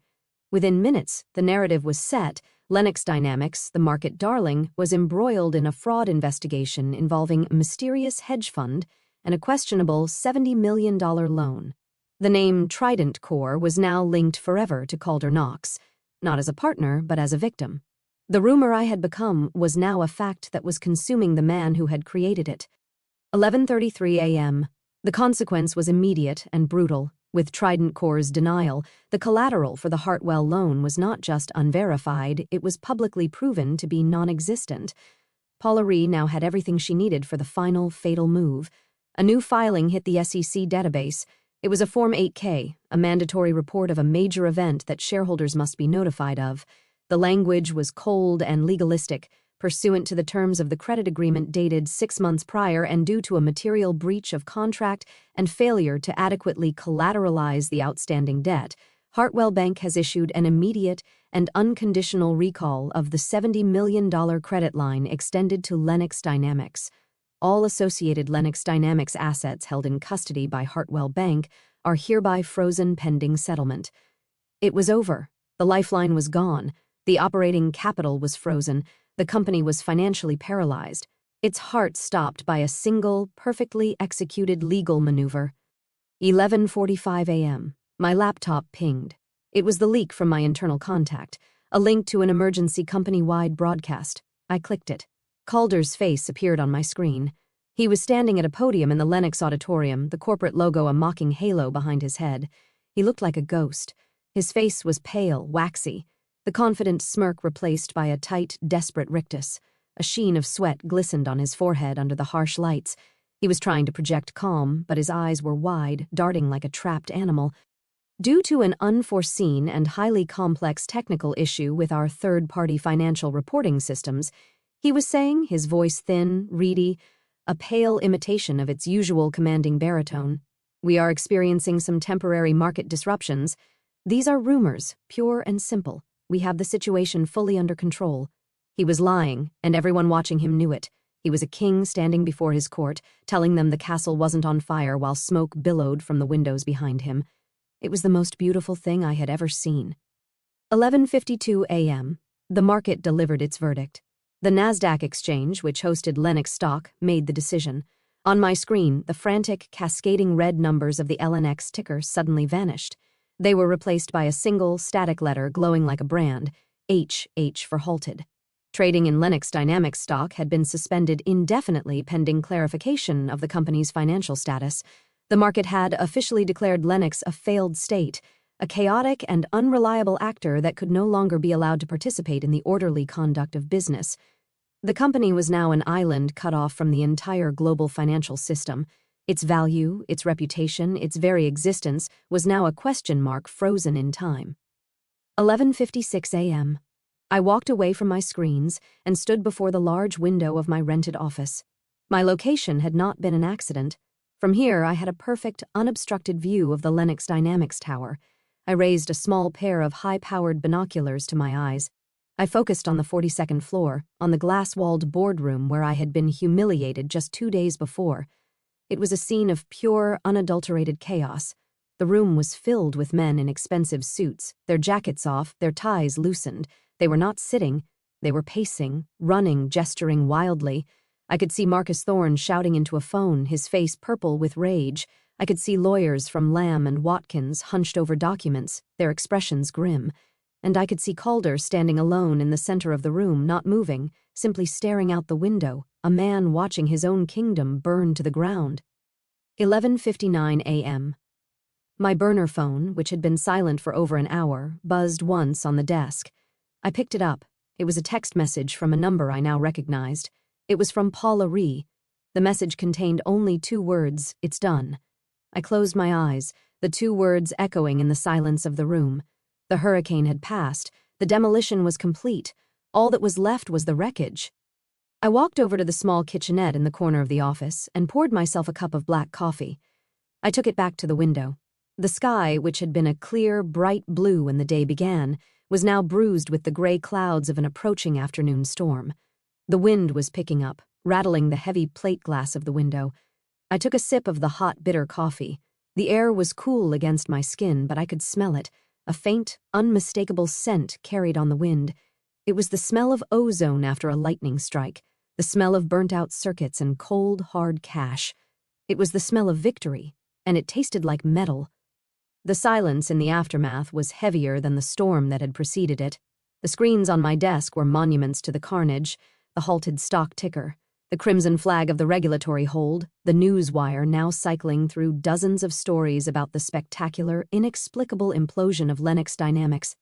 Within minutes, the narrative was set. Lennox Dynamics, the market darling, was embroiled in a fraud investigation involving a mysterious hedge fund and a questionable $70 million loan. The name Trident Core was now linked forever to Calder Knox. not as a partner, but as a victim. The rumor I had become was now a fact that was consuming the man who had created it. 11:33 a.m. The consequence was immediate and brutal. With Trident Corp's denial, the collateral for the Hartwell loan was not just unverified, it was publicly proven to be non-existent. Paula Ree now had everything she needed for the final, fatal move. A new filing hit the SEC database. It was a Form 8K, a mandatory report of a major event that shareholders must be notified of. The language was cold and legalistic, pursuant to the terms of the credit agreement dated 6 months prior and due to a material breach of contract and failure to adequately collateralize the outstanding debt. Hartwell Bank has issued an immediate and unconditional recall of the $70 million credit line extended to Lennox Dynamics. All associated Lennox Dynamics assets held in custody by Hartwell Bank are hereby frozen pending settlement. It was over. The lifeline was gone. The operating capital was frozen. The company was financially paralyzed. Its heart stopped by a single, perfectly executed legal maneuver. 11:45 a.m. My laptop pinged. It was the leak from my internal contact, a link to an emergency company-wide broadcast. I clicked it. Calder's face appeared on my screen. He was standing at a podium in the Lennox Auditorium, the corporate logo a mocking halo behind his head. He looked like a ghost. His face was pale, waxy. The confident smirk replaced by a tight, desperate rictus. A sheen of sweat glistened on his forehead under the harsh lights. He was trying to project calm, but his eyes were wide, darting like a trapped animal. Due to an unforeseen and highly complex technical issue with our third-party financial reporting systems, he was saying, his voice thin, reedy, a pale imitation of its usual commanding baritone, "We are experiencing some temporary market disruptions. These are rumors, pure and simple. We have the situation fully under control." He was lying, and everyone watching him knew it. He was a king standing before his court, telling them the castle wasn't on fire while smoke billowed from the windows behind him. It was the most beautiful thing I had ever seen. 11:52 a.m. The market delivered its verdict. The NASDAQ exchange, which hosted Lennox stock, made the decision. On my screen, the frantic, cascading red numbers of the LNX ticker suddenly vanished. They were replaced by a single, static letter glowing like a brand, H for halted. Trading in Lennox Dynamics stock had been suspended indefinitely pending clarification of the company's financial status. The market had officially declared Lennox a failed state, a chaotic and unreliable actor that could no longer be allowed to participate in the orderly conduct of business. The company was now an island cut off from the entire global financial system. Its value, its reputation, its very existence was now a question mark frozen in time. 11:56 a.m. I walked away from my screens and stood before the large window of my rented office. My location had not been an accident. From here, I had a perfect, unobstructed view of the Lennox Dynamics tower. I raised a small pair of high-powered binoculars to my eyes. I focused on the 42nd floor, on the glass-walled boardroom where I had been humiliated just 2 days before. It was a scene of pure, unadulterated chaos. The room was filled with men in expensive suits, their jackets off, their ties loosened. They were not sitting. They were pacing, running, gesturing wildly. I could see Marcus Thorne shouting into a phone, his face purple with rage. I could see lawyers from Lamb and Watkins hunched over documents, their expressions grim. And I could see Calder standing alone in the center of the room, not moving, simply staring out the window, a man watching his own kingdom burn to the ground. 11:59 a.m. My burner phone, which had been silent for over an hour, buzzed once on the desk. I picked it up. It was a text message from a number I now recognized. It was from Paula Ree. The message contained only 2 words, "It's done." I closed my eyes, the 2 words echoing in the silence of the room. The hurricane had passed. The demolition was complete. All that was left was the wreckage. I walked over to the small kitchenette in the corner of the office and poured myself a cup of black coffee. I took it back to the window. The sky, which had been a clear, bright blue when the day began, was now bruised with the gray clouds of an approaching afternoon storm. The wind was picking up, rattling the heavy plate glass of the window. I took a sip of the hot, bitter coffee. The air was cool against my skin, but I could smell it. A faint, unmistakable scent carried on the wind. It was the smell of ozone after a lightning strike, the smell of burnt-out circuits and cold, hard cash. It was the smell of victory, and it tasted like metal. The silence in the aftermath was heavier than the storm that had preceded it. The screens on my desk were monuments to the carnage, the halted stock ticker, the crimson flag of the regulatory hold, the news wire now cycling through dozens of stories about the spectacular, inexplicable implosion of Lennox Dynamics.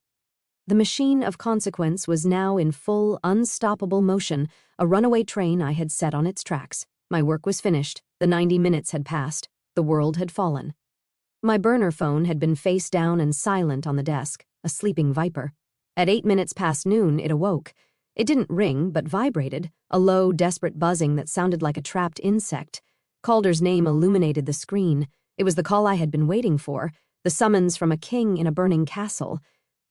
The machine of consequence was now in full, unstoppable motion, a runaway train I had set on its tracks. My work was finished, the 90 minutes had passed, the world had fallen. My burner phone had been face down and silent on the desk, a sleeping viper. At 8 minutes past noon, it awoke. It didn't ring, but vibrated, a low, desperate buzzing that sounded like a trapped insect. Calder's name illuminated the screen. It was the call I had been waiting for, the summons from a king in a burning castle.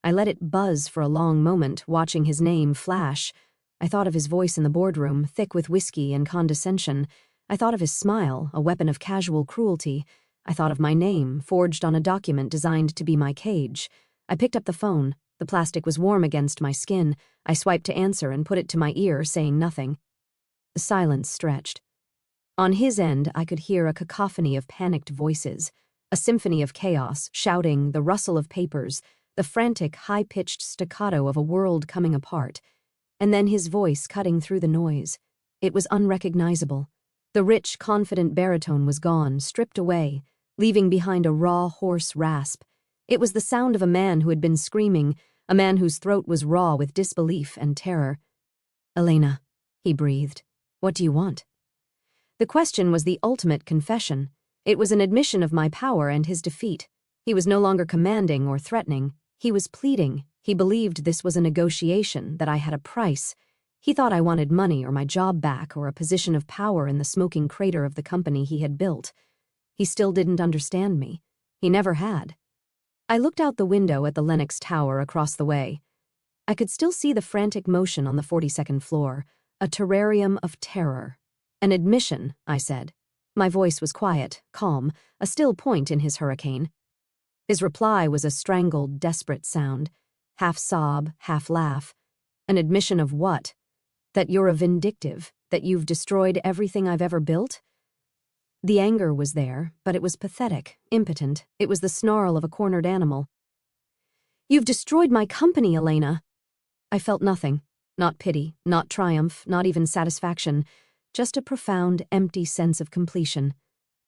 I let it buzz for a long moment, watching his name flash. I thought of his voice in the boardroom, thick with whiskey and condescension. I thought of his smile, a weapon of casual cruelty. I thought of my name, forged on a document designed to be my cage. I picked up the phone. The plastic was warm against my skin. I swiped to answer and put it to my ear, saying nothing. The silence stretched. On his end, I could hear a cacophony of panicked voices, a symphony of chaos, shouting, the rustle of papers, the frantic, high-pitched staccato of a world coming apart. And then his voice cutting through the noise. It was unrecognizable. The rich, confident baritone was gone, stripped away, leaving behind a raw, hoarse rasp. It was the sound of a man who had been screaming, a man whose throat was raw with disbelief and terror. "Elena," he breathed, "what do you want?" The question was the ultimate confession. It was an admission of my power and his defeat. He was no longer commanding or threatening. He was pleading. He believed this was a negotiation, that I had a price. He thought I wanted money or my job back or a position of power in the smoking crater of the company he had built. He still didn't understand me. He never had. I looked out the window at the Lennox Tower across the way. I could still see the frantic motion on the 42nd floor, a terrarium of terror. "An admission," I said. My voice was quiet, calm, a still point in his hurricane. His reply was a strangled, desperate sound, half sob, half laugh. "An admission of what? That you're a vindictive, that you've destroyed everything I've ever built?" The anger was there, but it was pathetic, impotent. It was the snarl of a cornered animal. "You've destroyed my company, Elena." I felt nothing. Not pity, not triumph, not even satisfaction. Just a profound, empty sense of completion.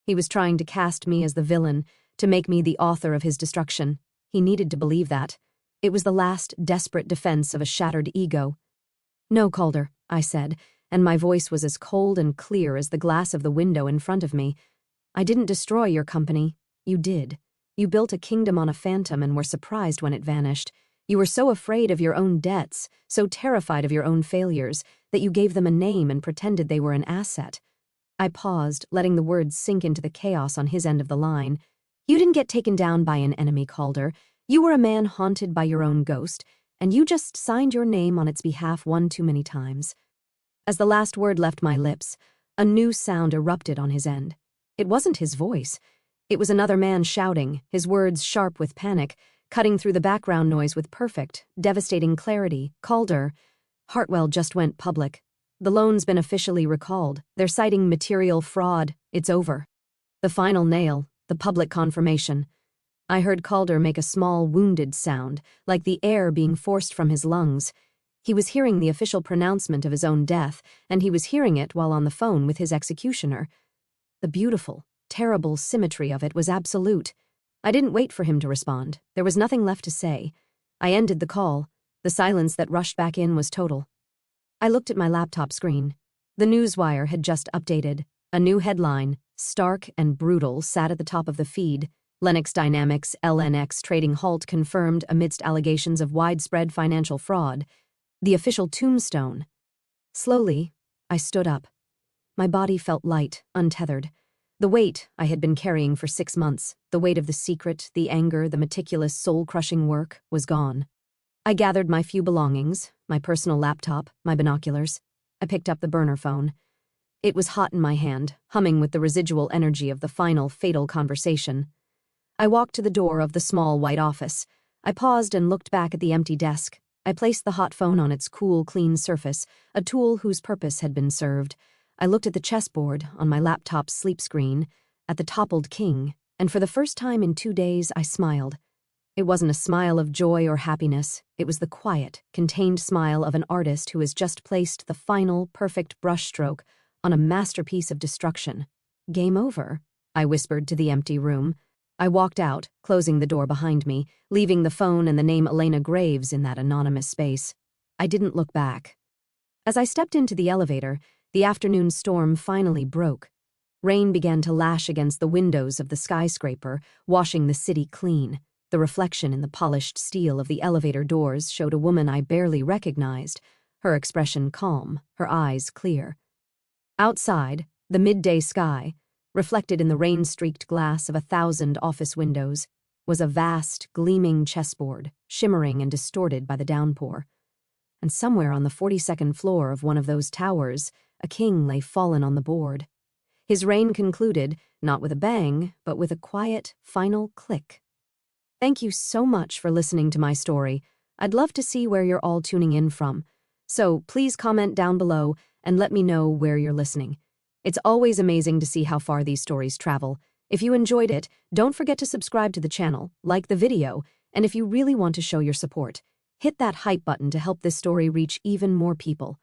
He was trying to cast me as the villain, to make me the author of his destruction. He needed to believe that. It was the last desperate defense of a shattered ego. "No, Calder," I said, and my voice was as cold and clear as the glass of the window in front of me. "I didn't destroy your company. You did. You built a kingdom on a phantom and were surprised when it vanished. You were so afraid of your own debts, so terrified of your own failures, that you gave them a name and pretended they were an asset." I paused, letting the words sink into the chaos on his end of the line. "You didn't get taken down by an enemy, Calder. You were a man haunted by your own ghost, and you just signed your name on its behalf one too many times." As the last word left my lips, a new sound erupted on his end. It wasn't his voice. It was another man shouting, his words sharp with panic, cutting through the background noise with perfect, devastating clarity. "Calder, Hartwell just went public. The loan's been officially recalled. They're citing material fraud. It's over." The final nail, the public confirmation. I heard Calder make a small, wounded sound, like the air being forced from his lungs. He was hearing the official pronouncement of his own death, and he was hearing it while on the phone with his executioner. The beautiful, terrible symmetry of it was absolute. I didn't wait for him to respond. There was nothing left to say. I ended the call. The silence that rushed back in was total. I looked at my laptop screen. The newswire had just updated. A new headline, stark and brutal, sat at the top of the feed. Lennox Dynamics LNX trading halt confirmed amidst allegations of widespread financial fraud. The official tombstone. Slowly, I stood up. My body felt light, untethered. The weight I had been carrying for 6 months, the weight of the secret, the anger, the meticulous, soul-crushing work, was gone. I gathered my few belongings, my personal laptop, my binoculars. I picked up the burner phone. It was hot in my hand, humming with the residual energy of the final, fatal conversation. I walked to the door of the small white office. I paused and looked back at the empty desk. I placed the hot phone on its cool, clean surface, a tool whose purpose had been served. I looked at the chessboard on my laptop's sleep screen, at the toppled king. And for the first time in 2 days, I smiled. It wasn't a smile of joy or happiness. It was the quiet, contained smile of an artist who has just placed the final, perfect brushstroke on a masterpiece of destruction. "Game over," I whispered to the empty room. I walked out, closing the door behind me, leaving the phone and the name Elena Graves in that anonymous space. I didn't look back. As I stepped into the elevator, the afternoon storm finally broke. Rain began to lash against the windows of the skyscraper, washing the city clean. The reflection in the polished steel of the elevator doors showed a woman I barely recognized, her expression calm, her eyes clear. Outside, the midday sky, reflected in the rain-streaked glass of 1,000 office windows, was a vast, gleaming chessboard, shimmering and distorted by the downpour. And somewhere on the 42nd floor of one of those towers, a king lay fallen on the board. His reign concluded, not with a bang, but with a quiet, final click. Thank you so much for listening to my story. I'd love to see where you're all tuning in from. So please comment down below and let me know where you're listening. It's always amazing to see how far these stories travel. If you enjoyed it, don't forget to subscribe to the channel, like the video, and if you really want to show your support, hit that hype button to help this story reach even more people.